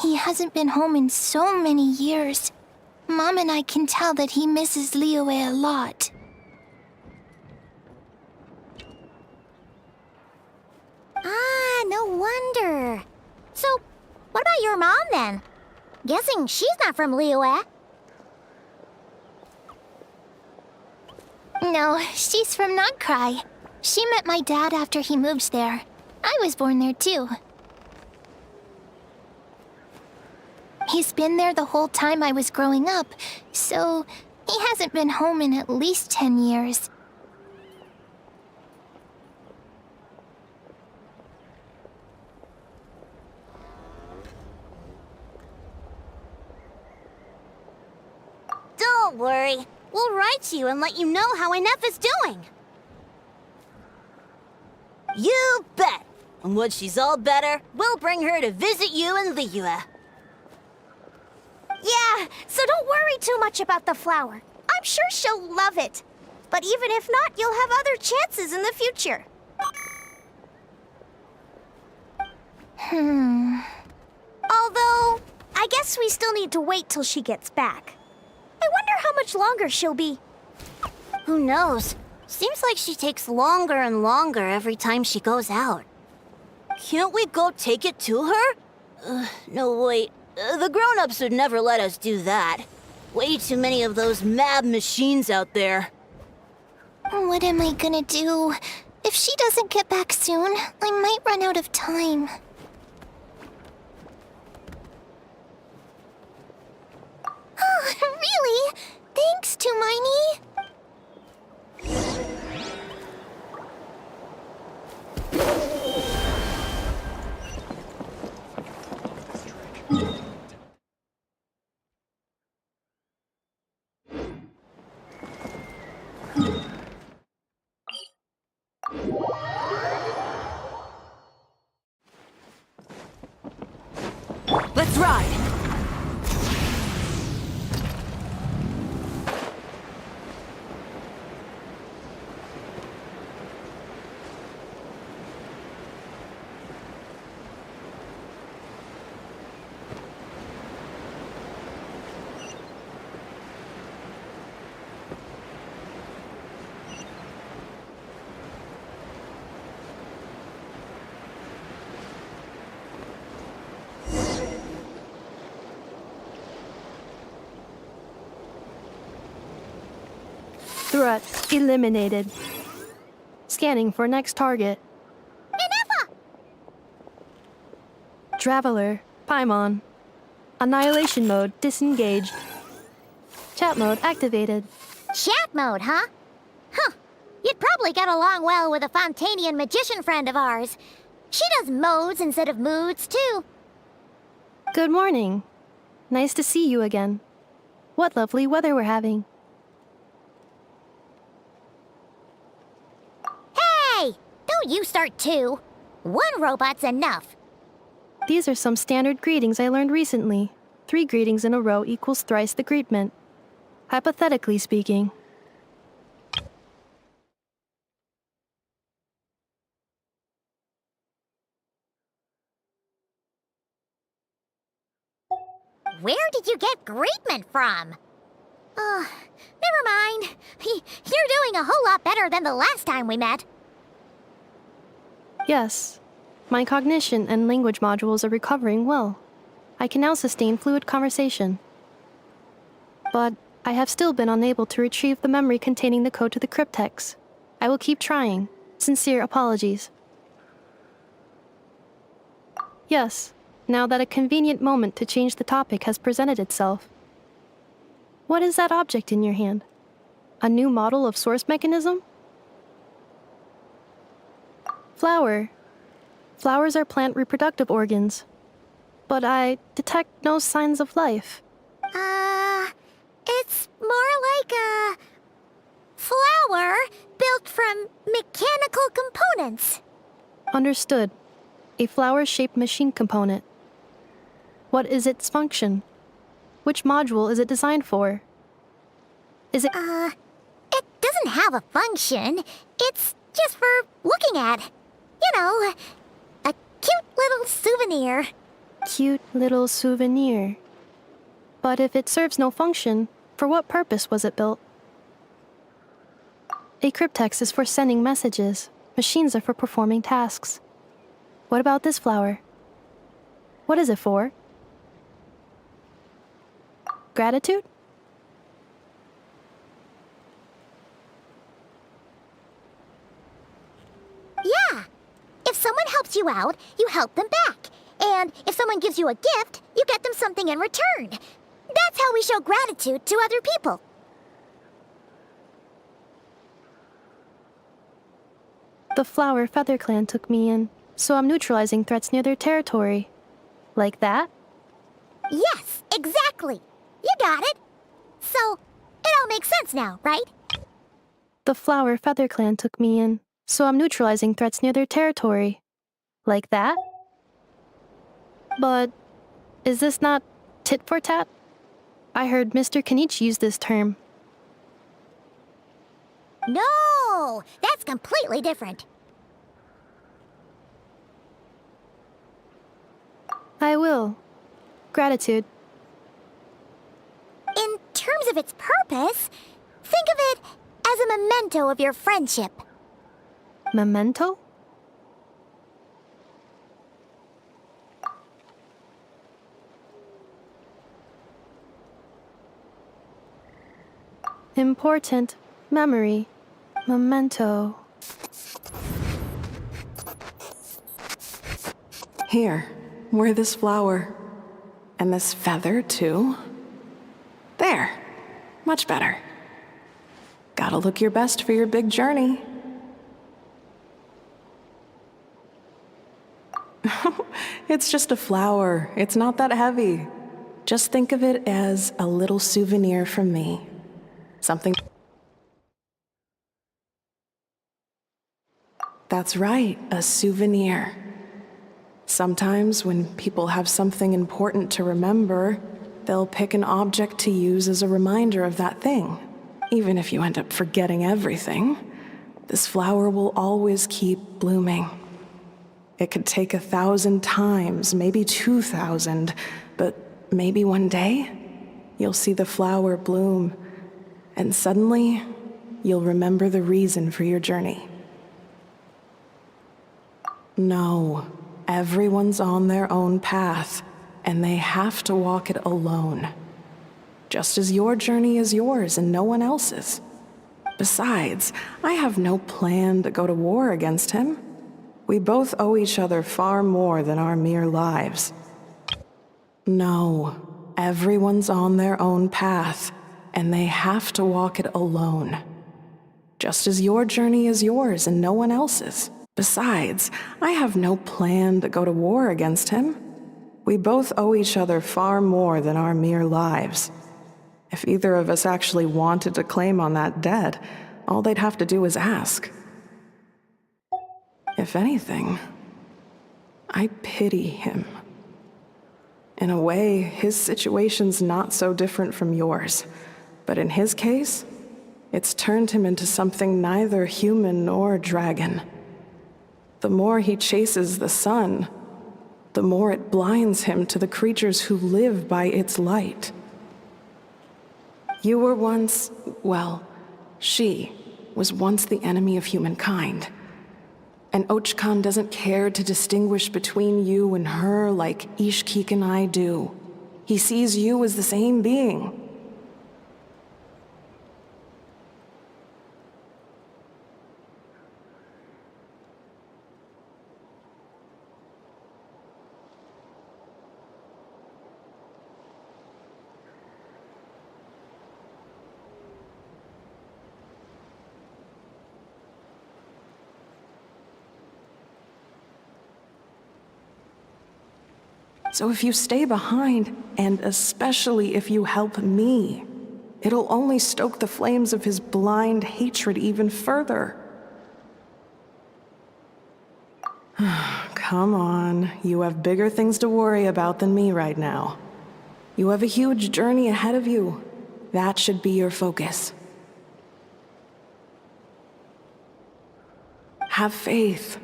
He hasn't been home in so many years. Mom and I can tell that he misses Liyue a lot. Ah, no wonder. So, what about your mom then? Guessing she's not from Liyue. No, she's from Nagcry. She met my dad after he moved there. I was born there too. He's been there the whole time I was growing up, so he hasn't been home in at least 10 years. Don't worry. We'll write to you and let you know how Ineffa's doing. You bet. And when she's all better, we'll bring her to visit you in Liyue. Yeah, so don't worry too much about the flower. I'm sure she'll love it. But even if not, you'll have other chances in the future. Although, I guess we still need to wait till she gets back. I wonder how much longer she'll be. Who knows? Seems like she takes longer and longer every time she goes out. Can't we go take it to her? No, wait. The grown-ups would never let us do that. Way too many of those mad machines out there. What am I gonna do? If she doesn't get back soon, I might run out of time. Oh, really? Thanks, Tumaini. Let's ride! Threat eliminated. Scanning for next target. Ineffa! Traveler, Paimon. Annihilation mode disengaged. Chat mode activated. Chat mode, huh? Huh. You'd probably get along well with a Fontanian magician friend of ours. She does modes instead of moods, too. Good morning. Nice to see you again. What lovely weather we're having. Hey! Don't you start too. One robot's enough. These are some standard greetings I learned recently. 3 greetings in a row equals thrice the greetment. Hypothetically speaking. Where did you get greetment from? Never mind. You're doing a whole lot better than the last time we met. Yes. My cognition and language modules are recovering well. I can now sustain fluid conversation. But I have still been unable to retrieve the memory containing the code to the cryptex. I will keep trying. Sincere apologies. Yes, now that a convenient moment to change the topic has presented itself. What is that object in your hand? A new model of source mechanism? Flower. Flowers are plant reproductive organs. but I detect no signs of life. It's more like a flower built from mechanical components. Understood. A flower-shaped machine component. What is its function? Which module is it designed for? Is it... It doesn't have a function. It's just for looking at. You know, a cute little souvenir. Cute little souvenir. But if it serves no function, for what purpose was it built? A cryptex is for sending messages. Machines are for performing tasks. What about this flower? What is it for? Gratitude? Yeah. If someone helps you out, you help them back. And if someone gives you a gift, you get them something in return. That's how we show gratitude to other people. The flower Feather Clan took me in, so I'm neutralizing threats near their territory. Like that? Yes, exactly. You got it. So, it all makes sense now, right? The flower Feather Clan took me in, so I'm neutralizing threats near their territory. Like that? But is this not tit for tat? I heard Mr. Kenichi use this term. No, that's completely different. I will. Gratitude. In terms of its purpose, think of it as a memento of your friendship. Memento? Important memory. Memento. Here, wear this flower. And this feather, too. There. Much better. Gotta look your best for your big journey. It's just a flower. It's not that heavy. Just think of it as a little souvenir from me. Something... That's right, a souvenir. Sometimes when people have something important to remember, they'll pick an object to use as a reminder of that thing. Even if you end up forgetting everything, this flower will always keep blooming. It could take 1,000 times, maybe 2,000, but maybe one day, you'll see the flower bloom, and suddenly, you'll remember the reason for your journey. No, everyone's on their own path, and they have to walk it alone. Just as your journey is yours and no one else's. Besides, I have no plan to go to war against him. We both owe each other far more than our mere lives. No, everyone's on their own path, and they have to walk it alone. Just as your journey is yours and no one else's. Besides, I have no plan to go to war against him. We both owe each other far more than our mere lives. If either of us actually wanted to claim on that debt, all they'd have to do is ask. If anything, I pity him. In a way, his situation's not so different from yours. But in his case, it's turned him into something neither human nor dragon. The more he chases the sun, the more it blinds him to the creatures who live by its light. You were once, well, she was once the enemy of humankind. And Ochkan doesn't care to distinguish between you and her like Ishkik and I do. He sees you as the same being. So if you stay behind, and especially if you help me, it'll only stoke the flames of his blind hatred even further. Come on, you have bigger things to worry about than me right now. You have a huge journey ahead of you. That should be your focus. Have faith.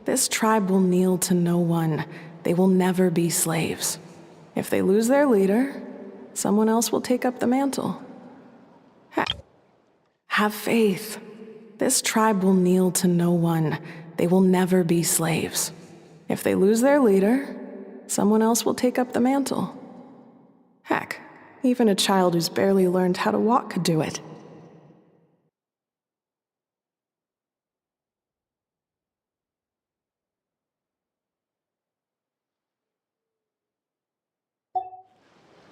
This tribe will kneel to no one. They will never be slaves. If they lose their leader, someone else will take up the mantle. Have faith. This tribe will kneel to no one. They will never be slaves. If they lose their leader, someone else will take up the mantle. Heck, even a child who's barely learned how to walk could do it.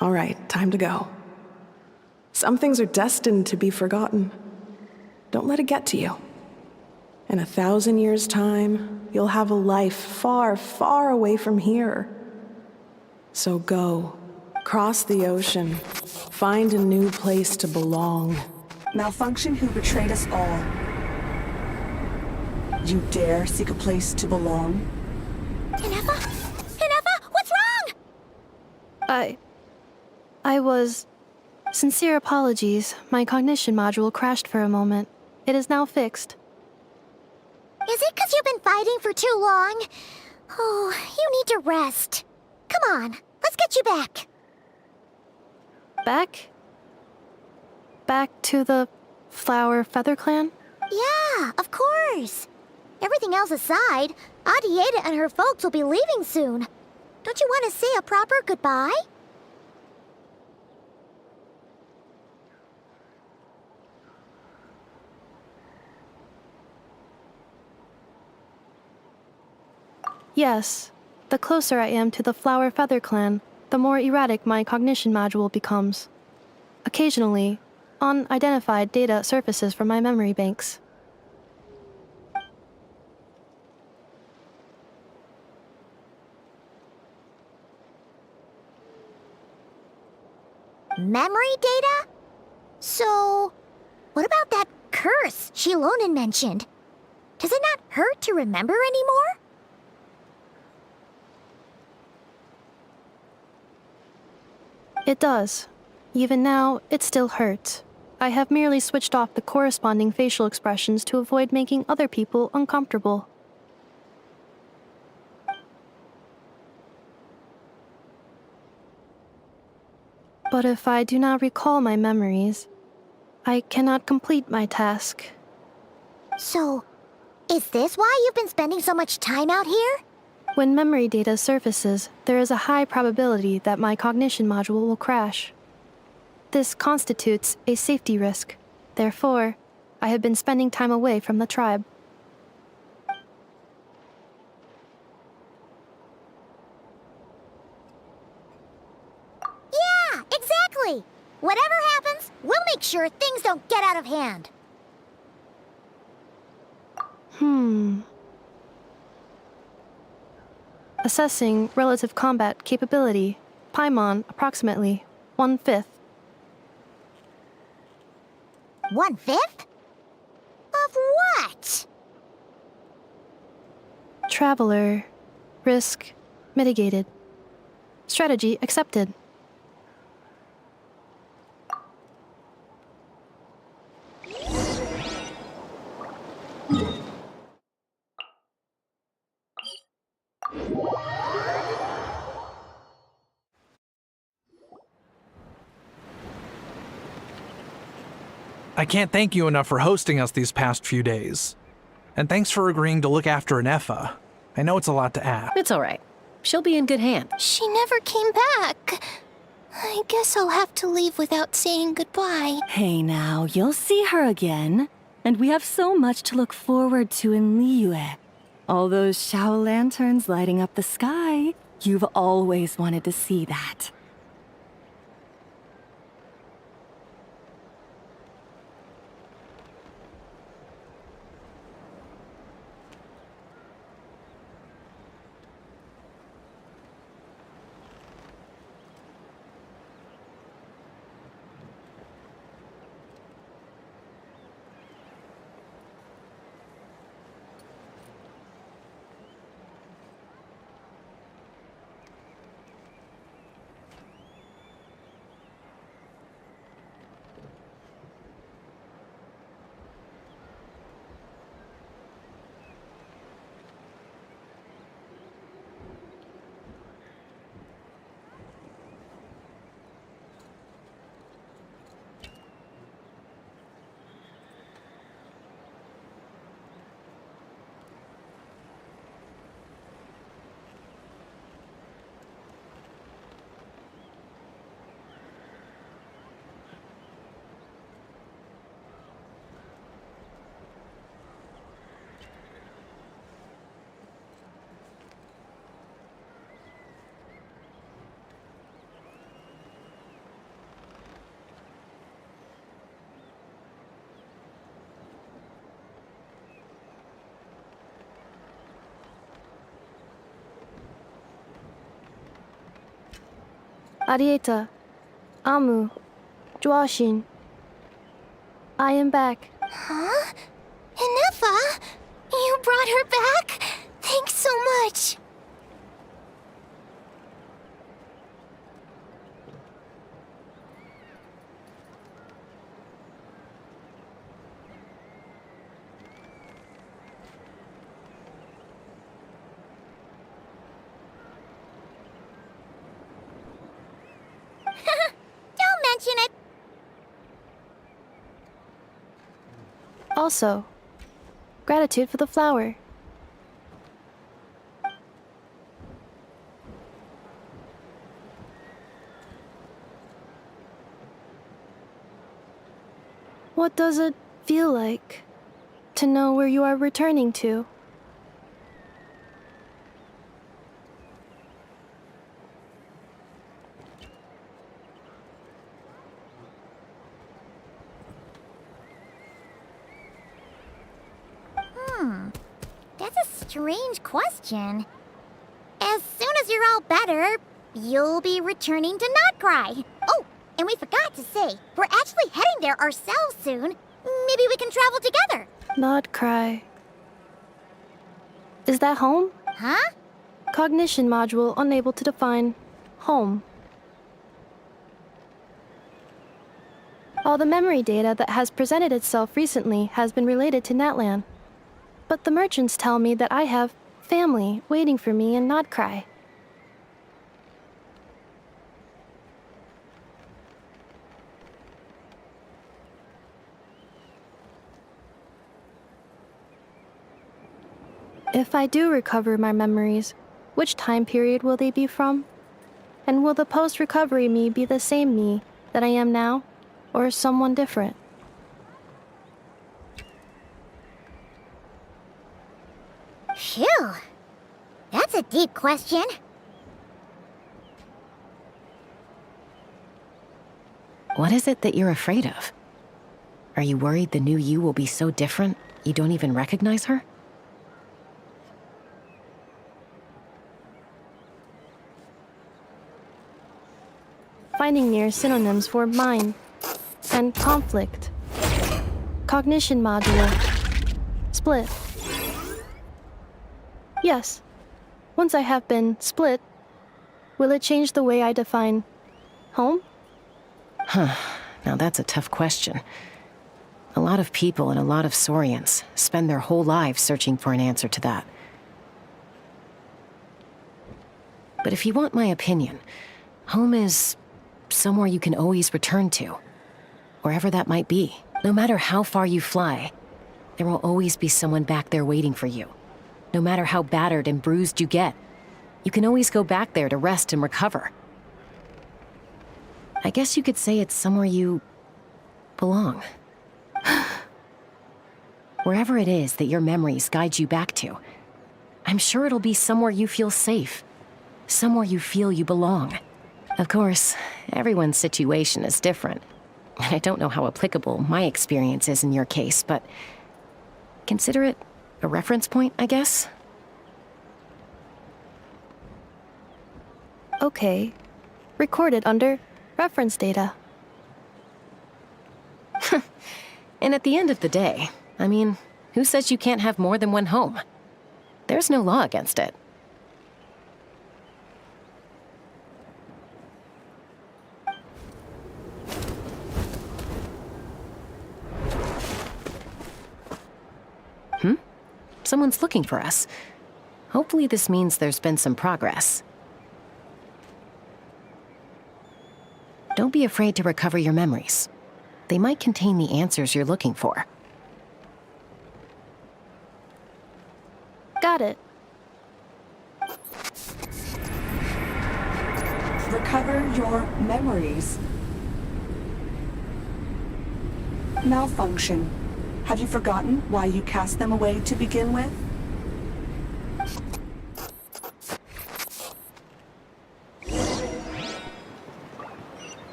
All right, time to go. Some things are destined to be forgotten. Don't let it get to you. In 1,000 years' time, you'll have a life far, far away from here. So go, cross the ocean, find a new place to belong. Malfunction who betrayed us all. You dare seek a place to belong? Ineffa? Ineffa, what's wrong? I was... Sincere apologies. My cognition module crashed for a moment. It is now fixed. Is it 'cause you've been fighting for too long? Oh, you need to rest. Come on, let's get you back. Back? Back to the Flower Feather Clan? Yeah, of course. Everything else aside, Adieta and her folks will be leaving soon. Don't you want to say a proper goodbye? Yes. The closer I am to the Flower Feather Clan, the more erratic my cognition module becomes. Occasionally, unidentified data surfaces from my memory banks. Memory data? So, what about that curse Shilonen mentioned? Does it not hurt to remember anymore? It does. Even now, it still hurts. I have merely switched off the corresponding facial expressions to avoid making other people uncomfortable. But if I do not recall my memories, I cannot complete my task. So, is this why you've been spending so much time out here? When memory data surfaces, there is a high probability that my cognition module will crash. This constitutes a safety risk. Therefore, I have been spending time away from the tribe. Yeah, exactly! Whatever happens, we'll make sure things don't get out of hand. Assessing relative combat capability. Paimon, approximately 1/5. 1/5? Of what? Traveler. Risk mitigated. Strategy accepted. I can't thank you enough for hosting us these past few days. And thanks for agreeing to look after Ineffa. I know it's a lot to ask. It's all right. She'll be in good hands. She never came back. I guess I'll have to leave without saying goodbye. Hey now, you'll see her again. And we have so much to look forward to in Liyue. All those Shao lanterns lighting up the sky. You've always wanted to see that. Arieta, Amu, Joashin. I am back. Huh? Ineffa? You brought her back? Thanks so much. Don't mention it. Also, gratitude for the flower. What does it feel like to know where you are returning to? That's a strange question. As soon as you're all better, you'll be returning to Notcry. Oh, and we forgot to say, we're actually heading there ourselves soon. Maybe we can travel together. Not cry. Is that home? Huh? Cognition module unable to define home. All the memory data that has presented itself recently has been related to Natlan. But the merchants tell me that I have family waiting for me in Notcry. If I do recover my memories, which time period will they be from? And will the post-recovery me be the same me that I am now, or someone different? Phew. That's a deep question. What is it that you're afraid of? Are you worried the new you will be so different you don't even recognize her? Finding near synonyms for mind and conflict. Cognition module. Split. Yes. Once I have been split, will it change the way I define home? Huh. Now that's a tough question. A lot of people and a lot of Saurians spend their whole lives searching for an answer to that. But if you want my opinion, home is somewhere you can always return to, wherever that might be. No matter how far you fly, there will always be someone back there waiting for you. No matter how battered and bruised you get, you can always go back there to rest and recover. I guess you could say it's somewhere you belong. Wherever it is that your memories guide you back to, I'm sure it'll be somewhere you feel safe, somewhere you feel you belong. Of course, everyone's situation is different. I don't know how applicable my experience is in your case, but consider it a reference point, I guess? Okay. Recorded under reference data. And at the end of the day, I mean, who says you can't have more than one home? There's no law against it. Someone's looking for us. Hopefully this means there's been some progress. Don't be afraid to recover your memories. They might contain the answers you're looking for. Got it. Recover your memories. Malfunction. Have you forgotten why you cast them away to begin with?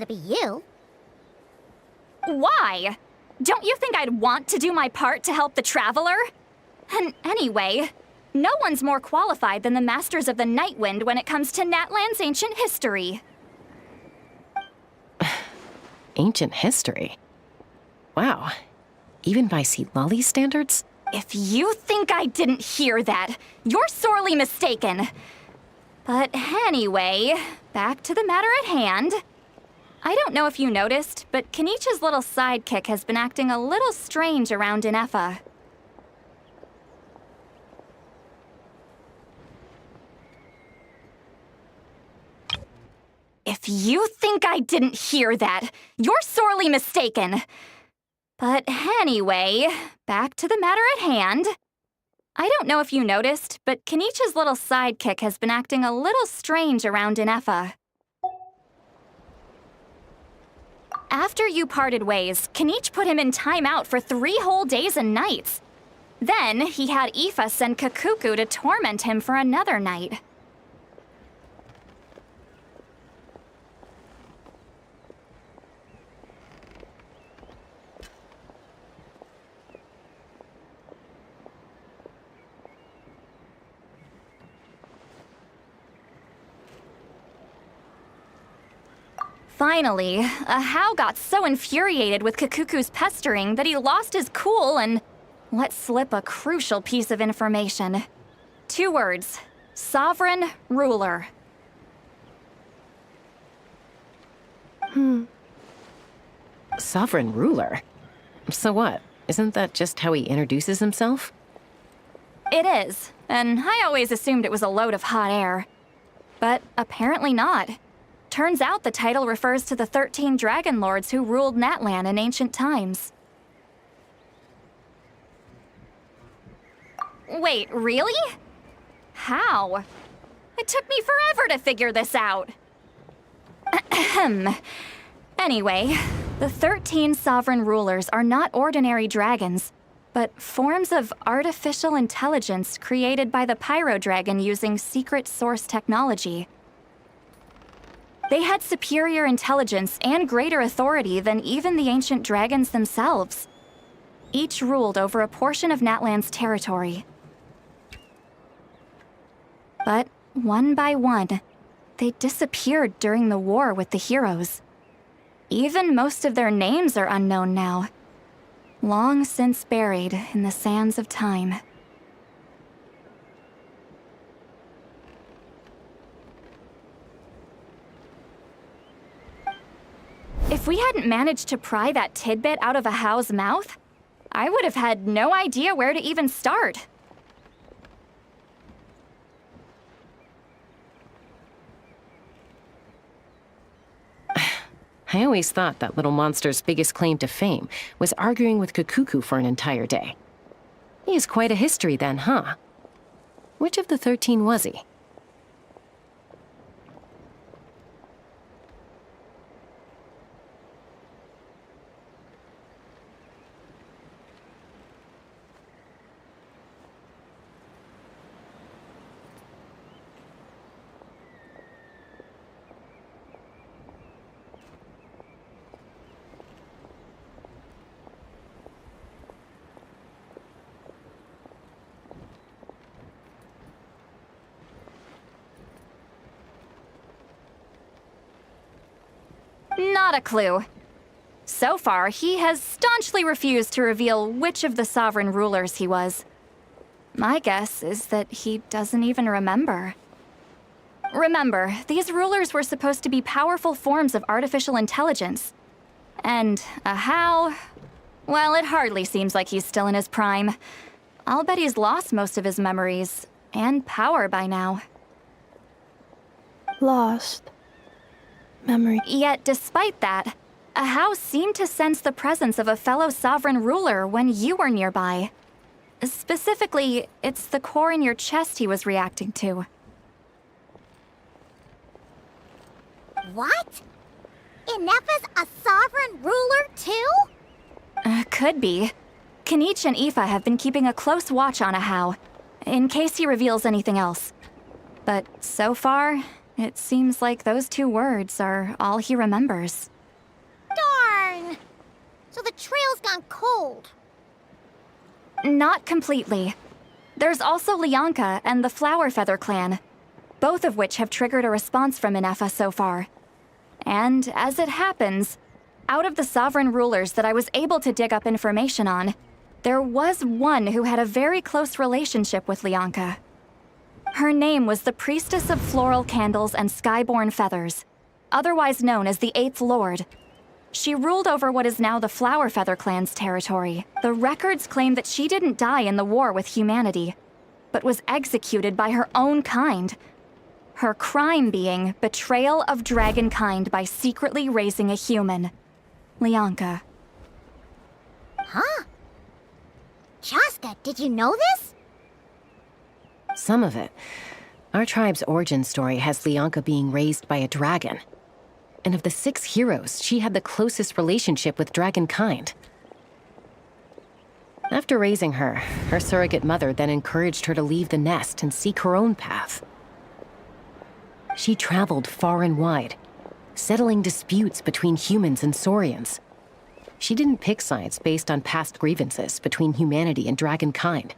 gonna be you. Why? Don't you think I'd want to do my part to help the Traveler? And anyway, no one's more qualified than the Masters of the Nightwind when it comes to Natlan's ancient history. Ancient history? Wow. Even by Seatlali standards? If you think I didn't hear that, you're sorely mistaken. But anyway, back to the matter at hand. I don't know if you noticed, but Kenichi's little sidekick has been acting a little strange around Ineffa. If you think I didn't hear that, you're sorely mistaken. But anyway, back to the matter at hand. I don't know if you noticed, but Kenichi's little sidekick has been acting a little strange around Ineffa. After you parted ways, Kenichi put him in timeout for 3 whole days and nights. Then, he had Aoife send Kakuku to torment him for another night. Finally, Ahau got so infuriated with Kakuku's pestering that he lost his cool and let slip a crucial piece of information. 2 words: sovereign ruler. Sovereign ruler? So what? Isn't that just how he introduces himself? It is, and I always assumed it was a load of hot air. But apparently not. Turns out the title refers to the 13 Dragon Lords who ruled Natlan in ancient times. Wait, really? How? It took me forever to figure this out. Anyway, the 13 sovereign rulers are not ordinary dragons, but forms of artificial intelligence created by the Pyro Dragon using secret source technology. They had superior intelligence and greater authority than even the ancient dragons themselves. Each ruled over a portion of Natlan's territory. But one by one, they disappeared during the war with the heroes. Even most of their names are unknown now, long since buried in the sands of time. If we hadn't managed to pry that tidbit out of Ahau's mouth, I would have had no idea where to even start. I always thought that little monster's biggest claim to fame was arguing with Kakuku for an entire day. He has quite a history then, huh? Which of the 13 was he? Not a clue. So far, he has staunchly refused to reveal which of the sovereign rulers he was. My guess is that he doesn't even remember. Remember, these rulers were supposed to be powerful forms of artificial intelligence. And Ahau, well, it hardly seems like he's still in his prime. I'll bet he's lost most of his memories and power by now. Lost. Memory. Yet, despite that, Ahau seemed to sense the presence of a fellow sovereign ruler when you were nearby. Specifically, it's the core in your chest he was reacting to. What? Ineffa's a sovereign ruler too? Could be. Kenichi and Aoife have been keeping a close watch on Ahau, in case he reveals anything else. But so far, it seems like those 2 words are all he remembers. So the trail's gone cold. Not completely. There's also Lianka and the Flower Feather clan, both of which have triggered a response from Ineffa so far. And as it happens, out of the sovereign rulers that I was able to dig up information on, there was one who had a very close relationship with Lianka. Her name was the Priestess of Floral Candles and Skyborn Feathers, otherwise known as the Eighth Lord. She ruled over what is now the Flower Feather clan's territory. The records claim that she didn't die in the war with humanity, but was executed by her own kind. Her crime being betrayal of dragonkind by secretly raising a human. Lianka. Huh? Chaska, did you know this? Some of it. Our tribe's origin story has Lianka being raised by a dragon. And of the 6 heroes, she had the closest relationship with dragonkind. After raising her, her surrogate mother then encouraged her to leave the nest and seek her own path. She traveled far and wide, settling disputes between humans and saurians. She didn't pick sides based on past grievances between humanity and dragonkind.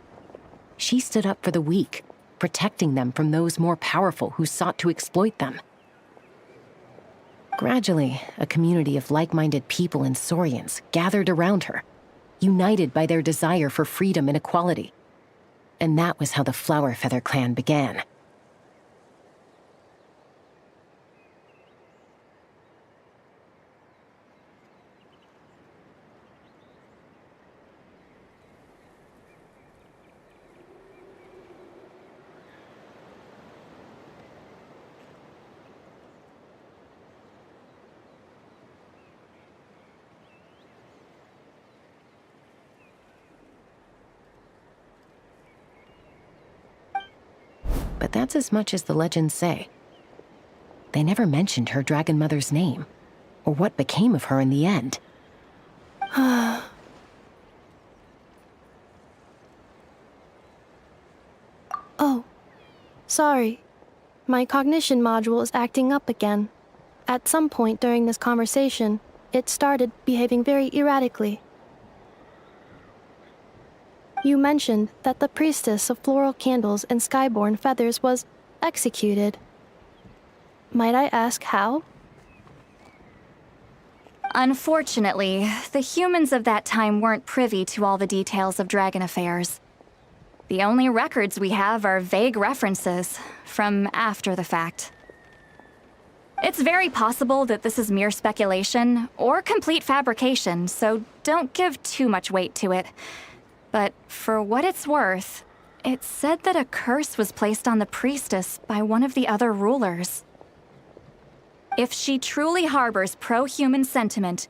She stood up for the weak, protecting them from those more powerful who sought to exploit them. Gradually, a community of like-minded people and saurians gathered around her, united by their desire for freedom and equality. And that was how the Flower Feather clan began. But that's as much as the legends say. They never mentioned her dragon mother's name, or what became of her in the end. Oh, sorry. My cognition module is acting up again. At some point during this conversation, it started behaving very erratically. You mentioned that the Priestess of Floral Candles and Skyborn Feathers was executed. Might I ask how? Unfortunately, the humans of that time weren't privy to all the details of dragon affairs. The only records we have are vague references from after the fact. It's very possible that this is mere speculation or complete fabrication, so don't give too much weight to it. But for what it's worth, it's said that a curse was placed on the priestess by one of the other rulers. If she truly harbors pro-human sentiment,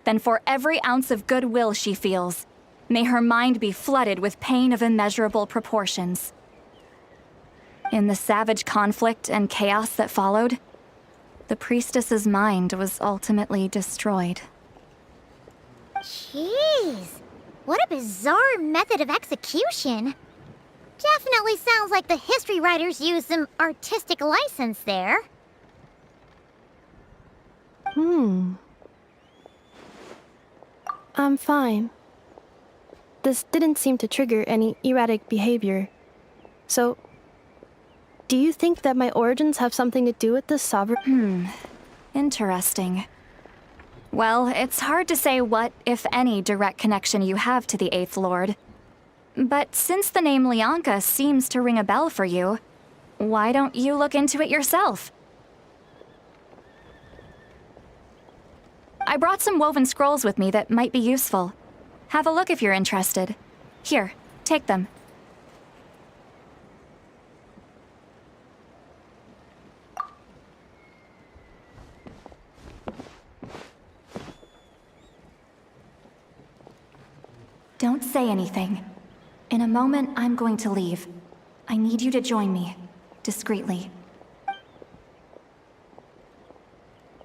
then for every ounce of goodwill she feels, may her mind be flooded with pain of immeasurable proportions. In the savage conflict and chaos that followed, the priestess's mind was ultimately destroyed. Jeez. What a bizarre method of execution. Definitely sounds like the history writers used some artistic license there. I'm fine. This didn't seem to trigger any erratic behavior. So, do you think that my origins have something to do with this sovereign? Interesting. Well, it's hard to say what, if any, direct connection you have to the Eighth Lord. But since the name Lianka seems to ring a bell for you, why don't you look into it yourself? I brought some woven scrolls with me that might be useful. Have a look if you're interested. Here, take them. Don't say anything. In a moment, I'm going to leave. I need you to join me, discreetly.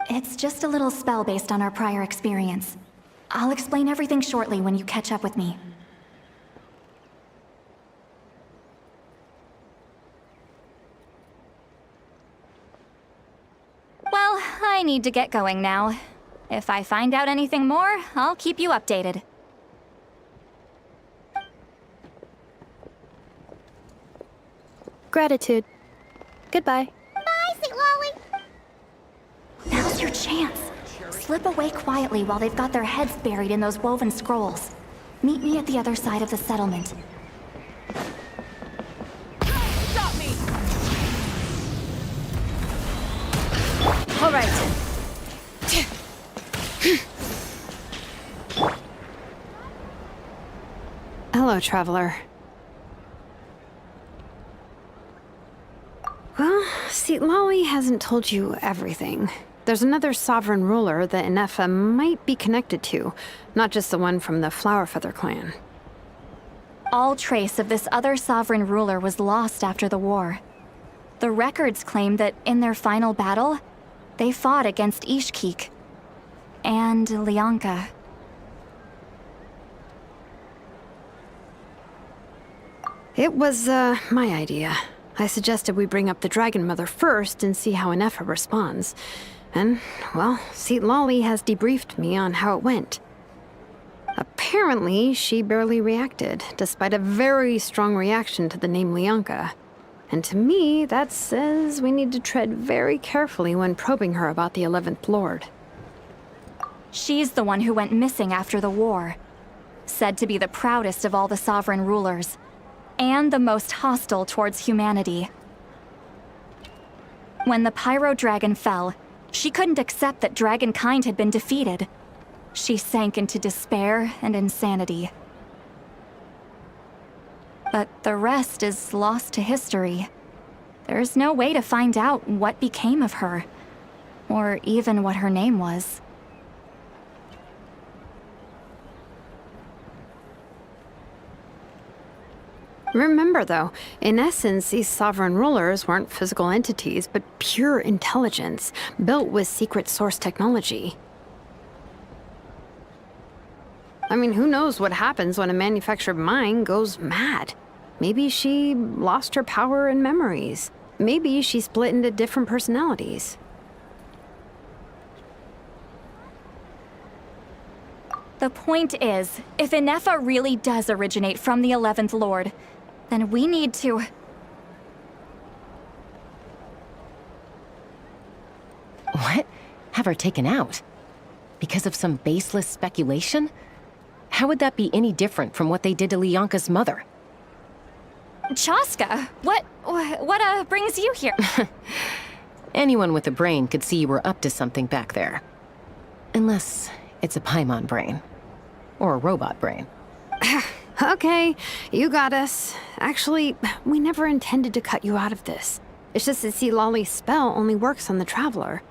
It's just a little spell based on our prior experience. I'll explain everything shortly when you catch up with me. Well, I need to get going now. If I find out anything more, I'll keep you updated. Gratitude. Goodbye. Bye, Sweet Lolly. Now's your chance. Slip away quietly while they've got their heads buried in those woven scrolls. Meet me at the other side of the settlement. Stop me! All right. Hello, traveler. Well, see, Lolly hasn't told you everything. There's another sovereign ruler that Ineffa might be connected to, not just the one from the Flowerfeather clan. All trace of this other sovereign ruler was lost after the war. The records claim that in their final battle, they fought against Ishkik and Lianka. It was, my idea. I suggested we bring up the Dragon Mother first and see how Ineffa responds. And, well, see, Lolly has debriefed me on how it went. Apparently, she barely reacted, despite a very strong reaction to the name Lianka. And to me, that says we need to tread very carefully when probing her about the 11th Lord. She's the one who went missing after the war. Said to be the proudest of all the sovereign rulers, and the most hostile towards humanity. When the Pyro Dragon fell, she couldn't accept that dragonkind had been defeated. She sank into despair and insanity. But the rest is lost to history. There's no way to find out what became of her, or even what her name was. Remember, though, in essence, these sovereign rulers weren't physical entities, but pure intelligence, built with secret source technology. I mean, who knows what happens when a manufactured mind goes mad? Maybe she lost her power and memories. Maybe she split into different personalities. The point is, if Ineffa really does originate from the 11th Lord, then we need to... What? Have her taken out? Because of some baseless speculation? How would that be any different from what they did to Lianka's mother? Chaska, what brings you here? Anyone with a brain could see you were up to something back there. Unless it's a Paimon brain. Or a robot brain. Okay, you got us. Actually, we never intended to cut you out of this. It's just that, see, Lolly's spell only works on the Traveler.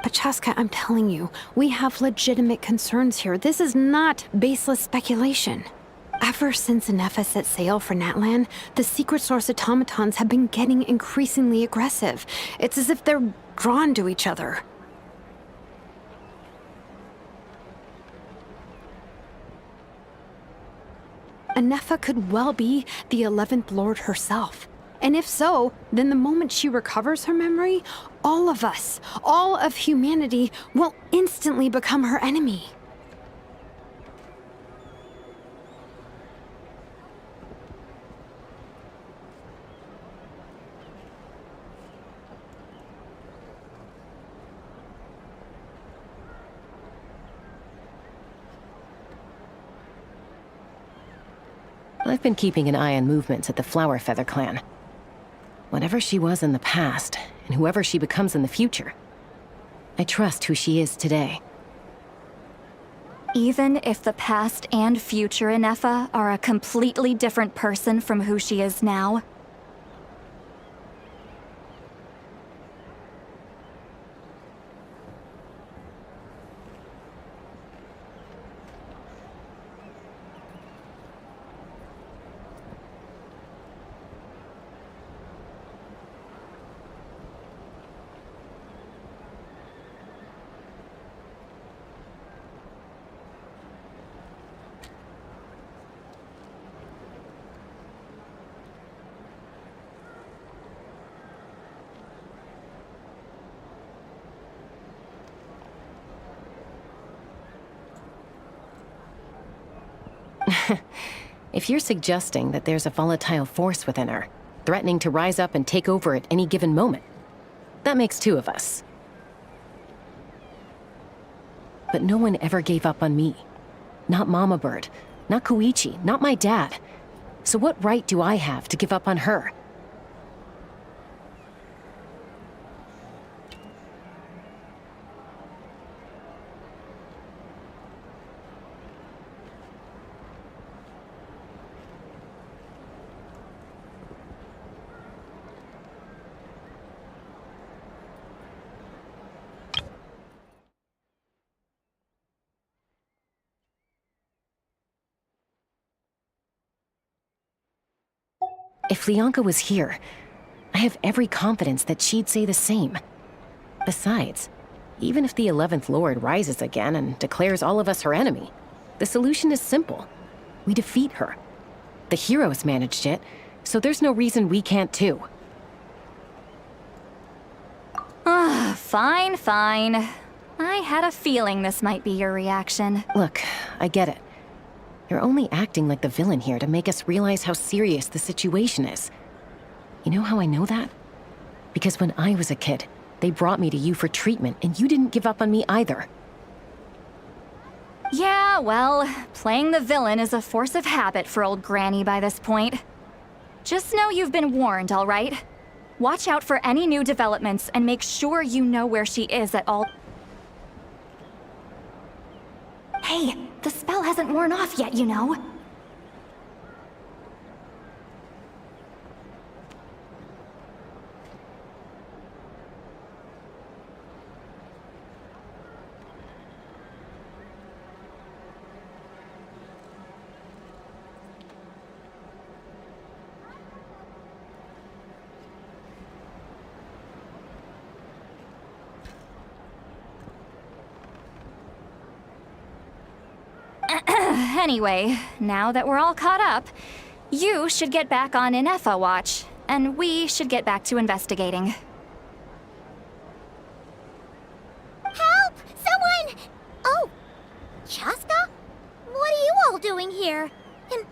But Chaska, I'm telling you, we have legitimate concerns here. This is not baseless speculation. Ever since Ineffa set sail for Natlan, the secret source automatons have been getting increasingly aggressive. It's as if they're drawn to each other. Ineffa could well be the 11th Lord herself. And if so, then the moment she recovers her memory, all of us, all of humanity, will instantly become her enemy. I've been keeping an eye on movements at the Flowerfeather clan. Whatever she was in the past, and whoever she becomes in the future, I trust who she is today. Even if the past and future Ineffa are a completely different person from who she is now, If you're suggesting that there's a volatile force within her, threatening to rise up and take over at any given moment, that makes two of us. But no one ever gave up on me. Not Mama Bird, not Koichi, not my dad. So what right do I have to give up on her? If Leonka was here, I have every confidence that she'd say the same. Besides, even if the 11th Lord rises again and declares all of us her enemy, the solution is simple. We defeat her. The heroes managed it, so there's no reason we can't too. Fine, fine. I had a feeling this might be your reaction. Look, I get it. You're only acting like the villain here to make us realize how serious the situation is. You know how I know that? Because when I was a kid, they brought me to you for treatment, and you didn't give up on me either. Yeah, well, playing the villain is a force of habit for old Granny by this point. Just know you've been warned, all right? Watch out for any new developments and make sure you know where she is at all. Hey, the spell hasn't worn off yet, you know. Anyway, now that we're all caught up, you should get back on Ineffa watch, and we should get back to investigating. Help! Someone! Oh, Chaska? What are you all doing here? And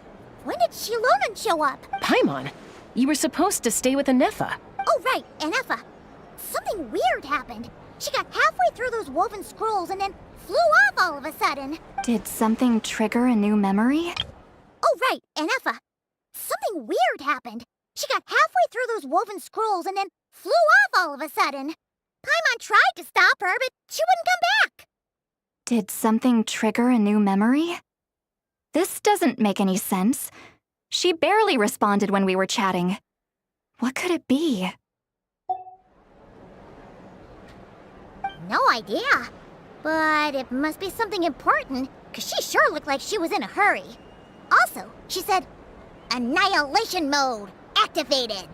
when did Shilonan show up? Paimon, you were supposed to stay with Ineffa. Oh, right, Ineffa. Something weird happened. She got halfway through those woven scrolls and then flew off all of a sudden. Did something trigger a new memory? Oh, right, Ineffa. Something weird happened. She got halfway through those woven scrolls and then flew off all of a sudden. Paimon tried to stop her, but she wouldn't come back. Did something trigger a new memory? This doesn't make any sense. She barely responded when we were chatting. What could it be? No idea. But it must be something important, because she sure looked like she was in a hurry. Also, she said, Annihilation mode activated.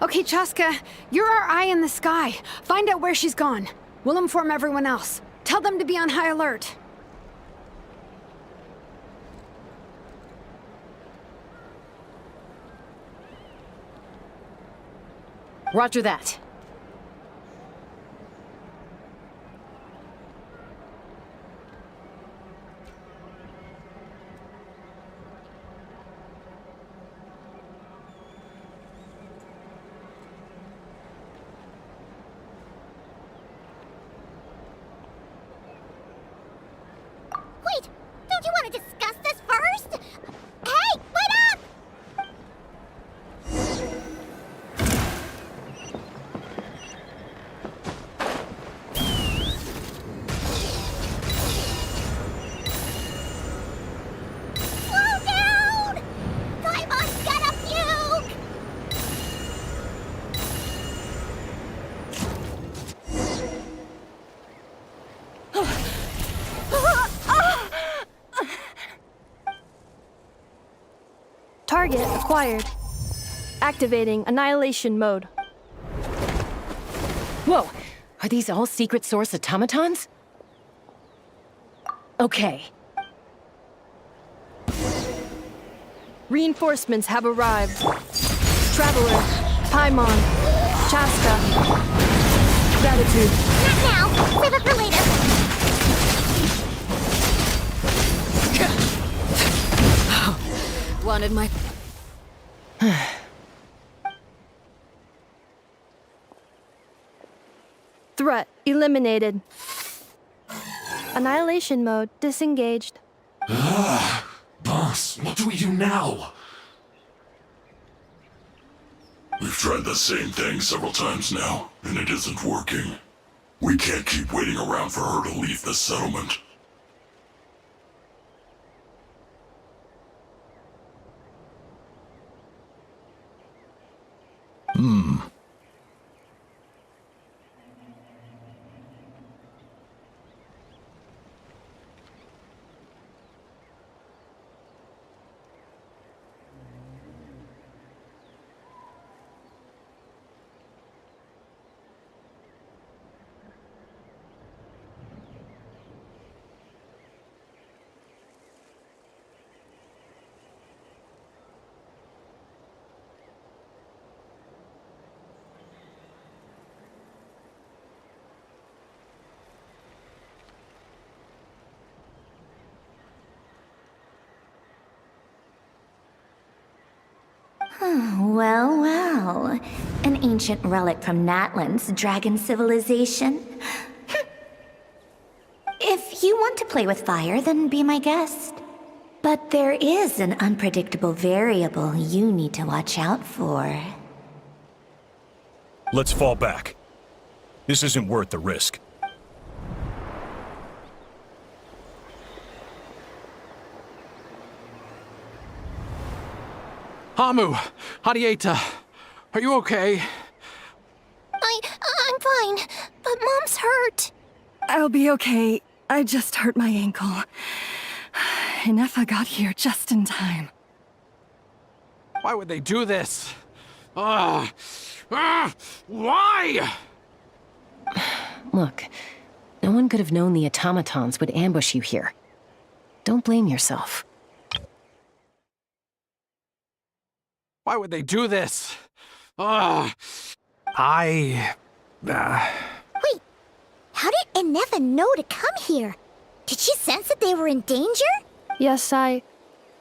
Okay, Chaska, you're our eye in the sky. Find out where she's gone. We'll inform everyone else. Tell them to be on high alert. Roger that. Wait, don't you want to discuss this first? Hey, wait up! Slow down! Paimon's gonna puke! Target acquired. Activating annihilation mode. Whoa! Are these all secret source automatons? Okay. Reinforcements have arrived. Traveler, Paimon, Chaska, Gratitude. Not now. Save it for later. Wanted my... Threat eliminated. Annihilation mode disengaged. Boss, what do we do now? We've tried the same thing several times now, and it isn't working. We can't keep waiting around for her to leave the settlement. Well, well. An ancient relic from Natlan's dragon civilization. If you want to play with fire, then be my guest. But there is an unpredictable variable you need to watch out for. Let's fall back. This isn't worth the risk. Hamu, Hadieta, are you okay? I'm fine, but Mom's hurt. I'll be okay. I just hurt my ankle. Ineffa got here just in time. Why would they do this? Why? Look, no one could have known the automatons would ambush you here. Don't blame yourself. Why would they do this? Wait, how did Ineffa know to come here? Did she sense that they were in danger? Yes, I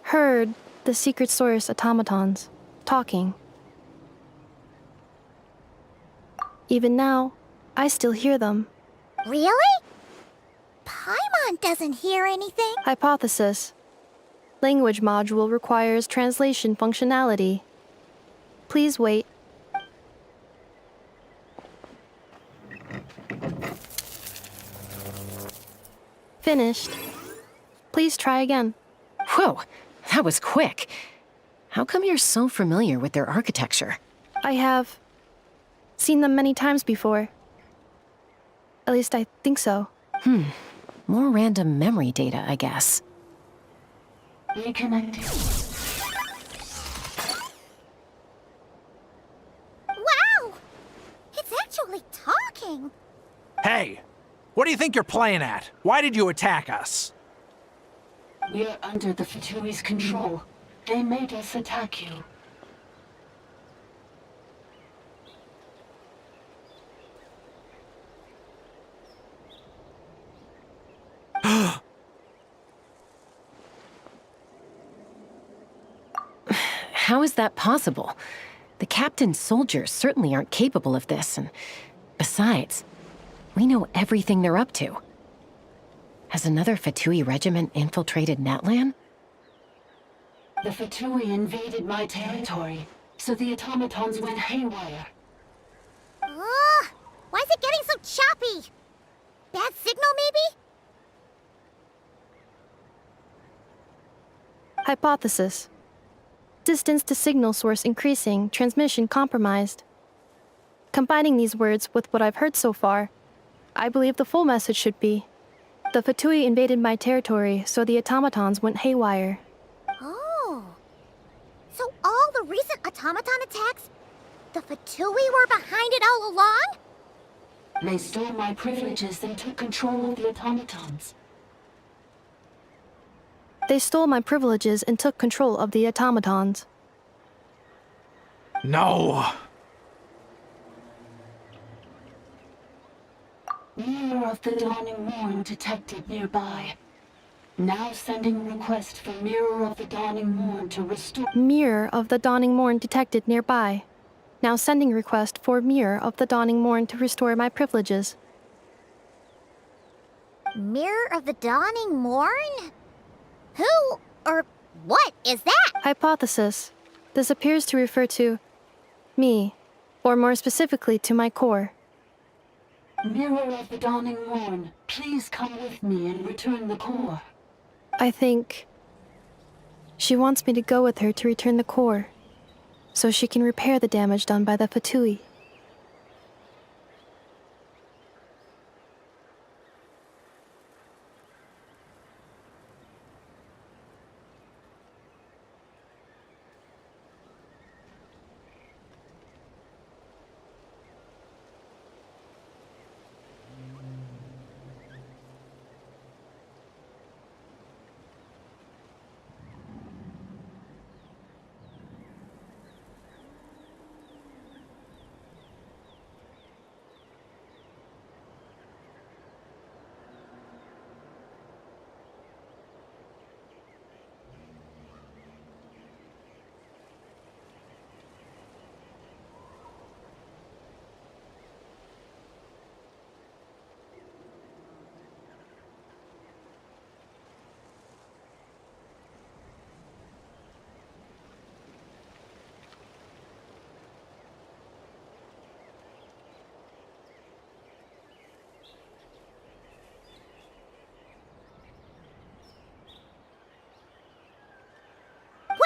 heard the secret source automatons talking. Even now, I still hear them. Really? Paimon doesn't hear anything. Hypothesis. Language module requires translation functionality. Please wait. Finished. Please try again. Whoa, that was quick. How come you're so familiar with their architecture? I have seen them many times before. At least I think so. More random memory data, I guess. Reconnecting. Wow! It's actually talking! Hey, what do you think you're playing at? Why did you attack us? We're under the Fatui's control. They made us attack you. How is that possible? The captain's soldiers certainly aren't capable of this, and besides, we know everything they're up to. Has another Fatui regiment infiltrated Natlan? The Fatui invaded my territory, so the automatons went haywire. Why is it getting so choppy? Bad signal, maybe? Hypothesis. Distance to signal source increasing, transmission compromised. Combining these words with what I've heard so far, I believe the full message should be: the Fatui invaded my territory, so the automatons went haywire. Oh. So all the recent automaton attacks, the Fatui were behind it all along? They stole my privileges and took control of the automatons. They stole my privileges and took control of the automatons. No! Mirror of the Dawning Morn detected nearby. Now sending request for Mirror of the Dawning Morn to restore... Mirror of the Dawning Morn detected nearby. Now sending request for Mirror of the Dawning Morn to restore my privileges. Mirror of the Dawning Morn? Who or what is that? Hypothesis. This appears to refer to me, or more specifically to my core. Mirror of the Dawning Morn, please come with me and return the core. I think she wants me to go with her to return the core, so she can repair the damage done by the Fatui.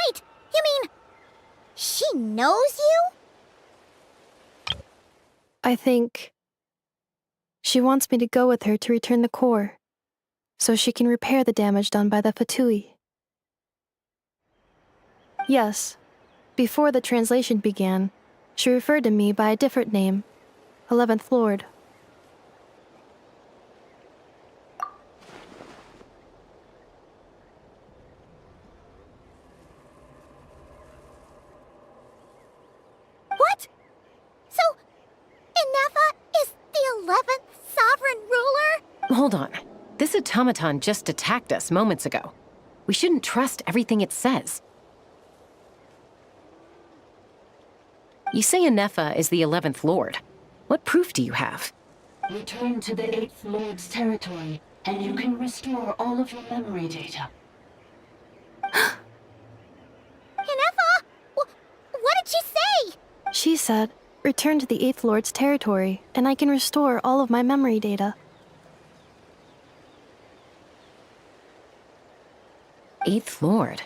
Wait, you mean she knows you? I think she wants me to go with her to return the core, so she can repair the damage done by the Fatui. Yes, before the translation began, she referred to me by a different name, 11th Lord. What? So, Ineffa is the 11th sovereign ruler? Hold on. This automaton just attacked us moments ago. We shouldn't trust everything it says. You say Ineffa is the 11th Lord. What proof do you have? Return to the 8th Lord's territory, and you can restore all of your memory data. Ineffa? What did she say? She said, return to the 8th Lord's territory, and I can restore all of my memory data. 8th Lord?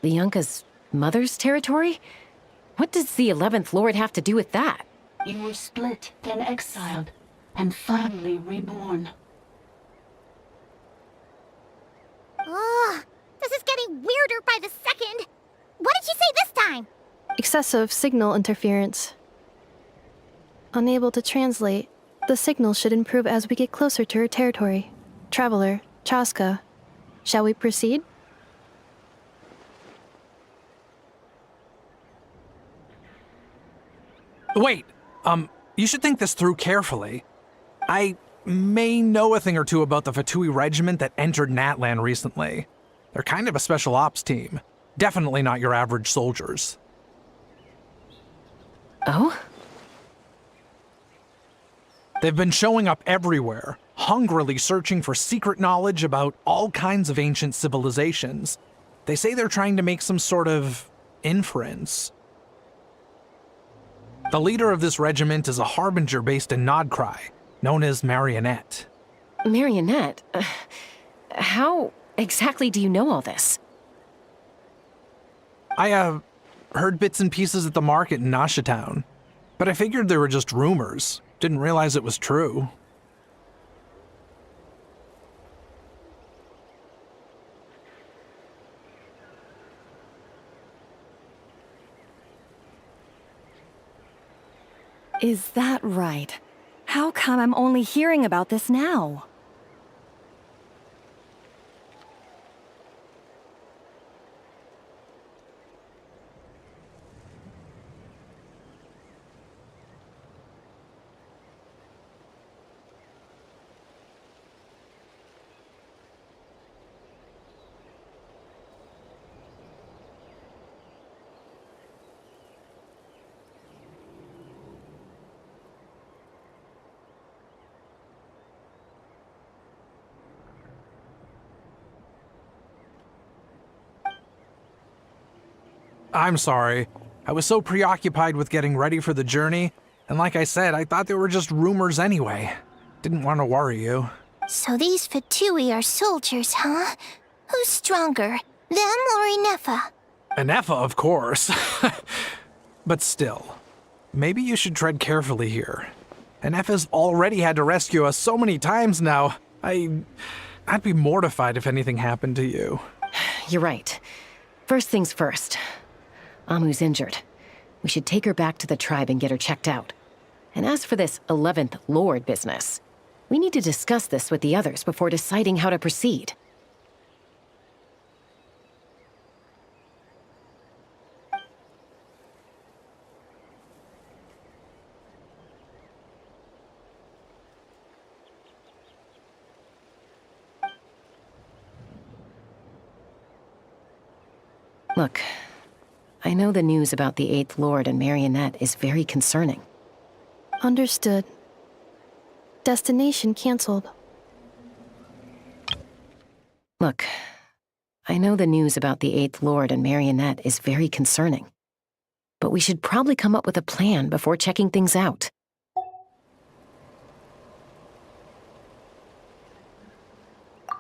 Bianca's mother's territory? What does the 11th Lord have to do with that? You were split, then exiled, and finally reborn. Ugh, this is getting weirder by the second. What did she say this time? Excessive signal interference. Unable to translate, the signal should improve as we get closer to her territory. Traveler, Chaska, shall we proceed? Wait, you should think this through carefully. I may know a thing or two about the Fatui regiment that entered Natlan recently. They're kind of a special ops team. Definitely not your average soldiers. Oh? They've been showing up everywhere, hungrily searching for secret knowledge about all kinds of ancient civilizations. They say they're trying to make some sort of inference. The leader of this regiment is a harbinger based in Nodcry, known as Marionette. Marionette? How exactly do you know all this? I, heard bits and pieces at the market in Nashatown, but I figured they were just rumors. Didn't realize it was true. Is that right? How come I'm only hearing about this now? I'm sorry. I was so preoccupied with getting ready for the journey, and like I said, I thought they were just rumors anyway. Didn't want to worry you. So these Fatui are soldiers, huh? Who's stronger, them or Ineffa? Ineffa, of course. But still, maybe you should tread carefully here. Ineffa's already had to rescue us so many times now. I'd be mortified if anything happened to you. You're right. First things first. Amu's injured. We should take her back to the tribe and get her checked out. And as for this 11th Lord business, we need to discuss this with the others before deciding how to proceed. Look, I know the news about the 8th Lord and Marionette is very concerning. Understood. Destination cancelled. Look, I know the news about the 8th Lord and Marionette is very concerning. But we should probably come up with a plan before checking things out.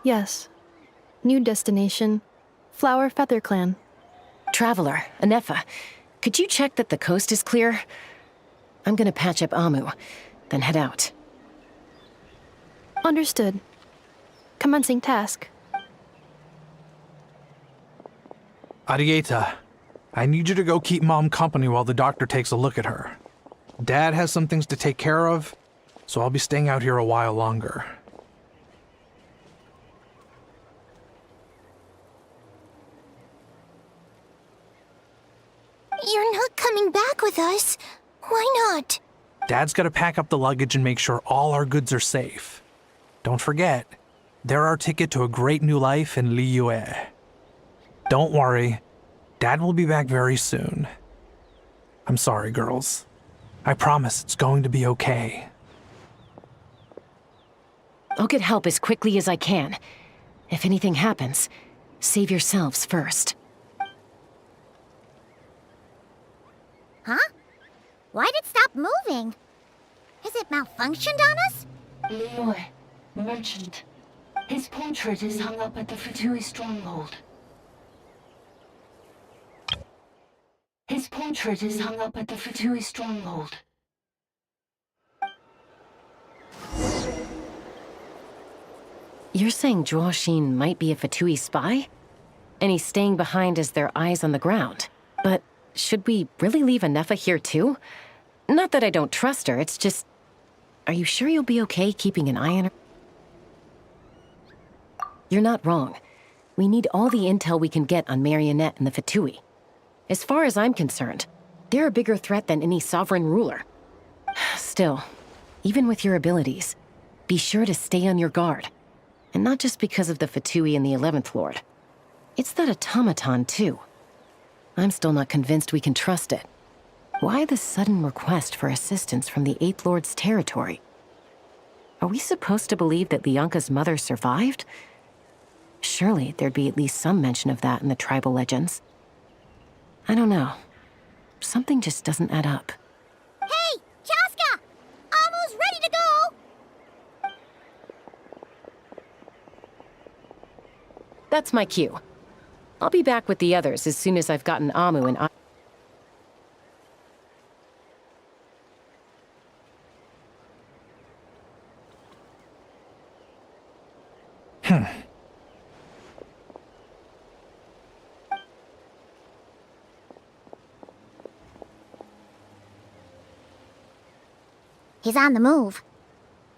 Yes. New destination. Flower Feather Clan. Traveler, Ineffa, could you check that the coast is clear? I'm gonna patch up Amu, then head out. Understood. Commencing task. Arieta, I need you to go keep Mom company while the doctor takes a look at her. Dad has some things to take care of, so I'll be staying out here a while longer. You're not coming back with us. Why not? Dad's gotta pack up the luggage and make sure all our goods are safe. Don't forget, they're our ticket to a great new life in Liyue. Don't worry, Dad will be back very soon. I'm sorry, girls. I promise it's going to be okay. I'll get help as quickly as I can. If anything happens, save yourselves first. Huh? Why'd it stop moving? Has it malfunctioned on us? Liyue, merchant. His portrait is hung up at the Fatui stronghold. His portrait is hung up at the Fatui stronghold. You're saying Zhuoxin might be a Fatui spy? And he's staying behind as their eyes on the ground. But should we really leave Ineffa here too? Not that I don't trust her, it's just... Are you sure you'll be okay keeping an eye on her? You're not wrong. We need all the intel we can get on Marionette and the Fatui. As far as I'm concerned, they're a bigger threat than any sovereign ruler. Still, even with your abilities, be sure to stay on your guard. And not just because of the Fatui and the 11th Lord. It's that automaton, too. I'm still not convinced we can trust it. Why the sudden request for assistance from the 8th Lord's territory? Are we supposed to believe that Lianka's mother survived? Surely there'd be at least some mention of that in the tribal legends. I don't know. Something just doesn't add up. Hey, Chaska! Amu's ready to go! That's my cue. I'll be back with the others as soon as I've gotten Amu and He's on the move.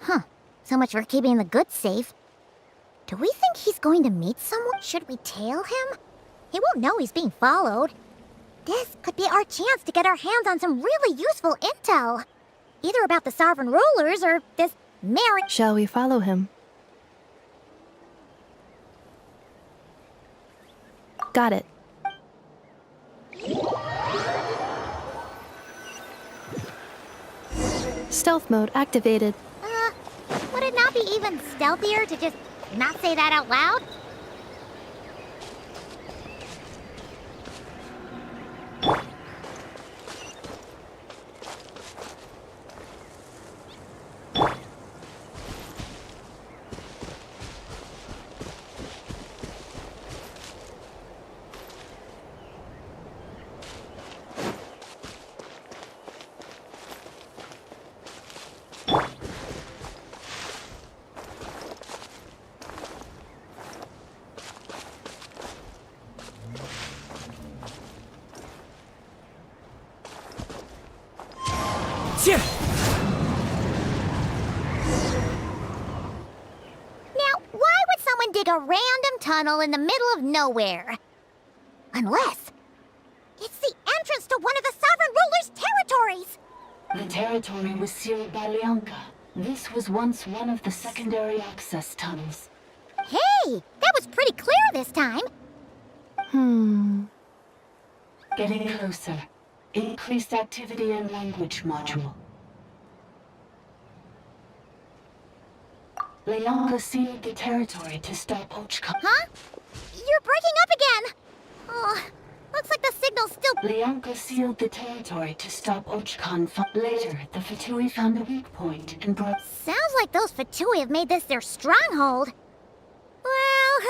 Huh. So much for keeping the goods safe. Do we think he's going to meet someone? Should we tail him? He won't know he's being followed. This could be our chance to get our hands on some really useful intel. Either about the sovereign rulers or this Mary. Shall we follow him? Got it. Stealth mode activated. Would it not be even stealthier to just not say that out loud? Now, why would someone dig a random tunnel in the middle of nowhere? Unless it's the entrance to one of the Sovereign Ruler's territories! The territory was sealed by Leonka. This was once one of the secondary access tunnels. Hey, that was pretty clear this time. Getting closer. Increased activity in language module. Leonka sealed the territory to stop Ochka. Huh? You're breaking up again! Oh, looks like the signal's still... Leonka sealed the territory to stop Ochkan. Later, the Fatui found a weak point and brought... Sounds like those Fatui have made this their stronghold. Well,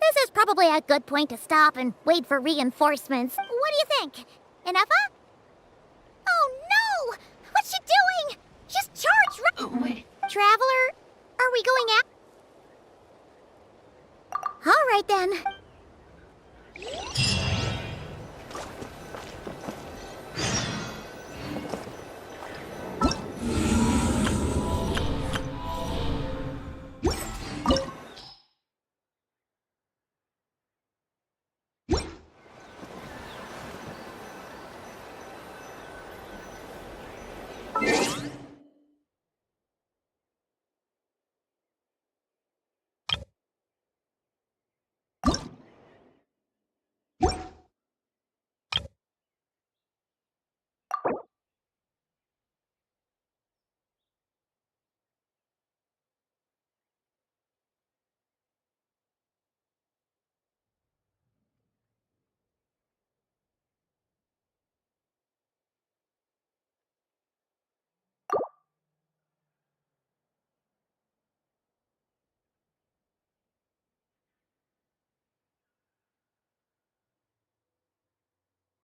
this is probably a good point to stop and wait for reinforcements. What do you think? Ineffa? Oh no! What's she doing? She's charged wait. Traveler, are we going out? All right then.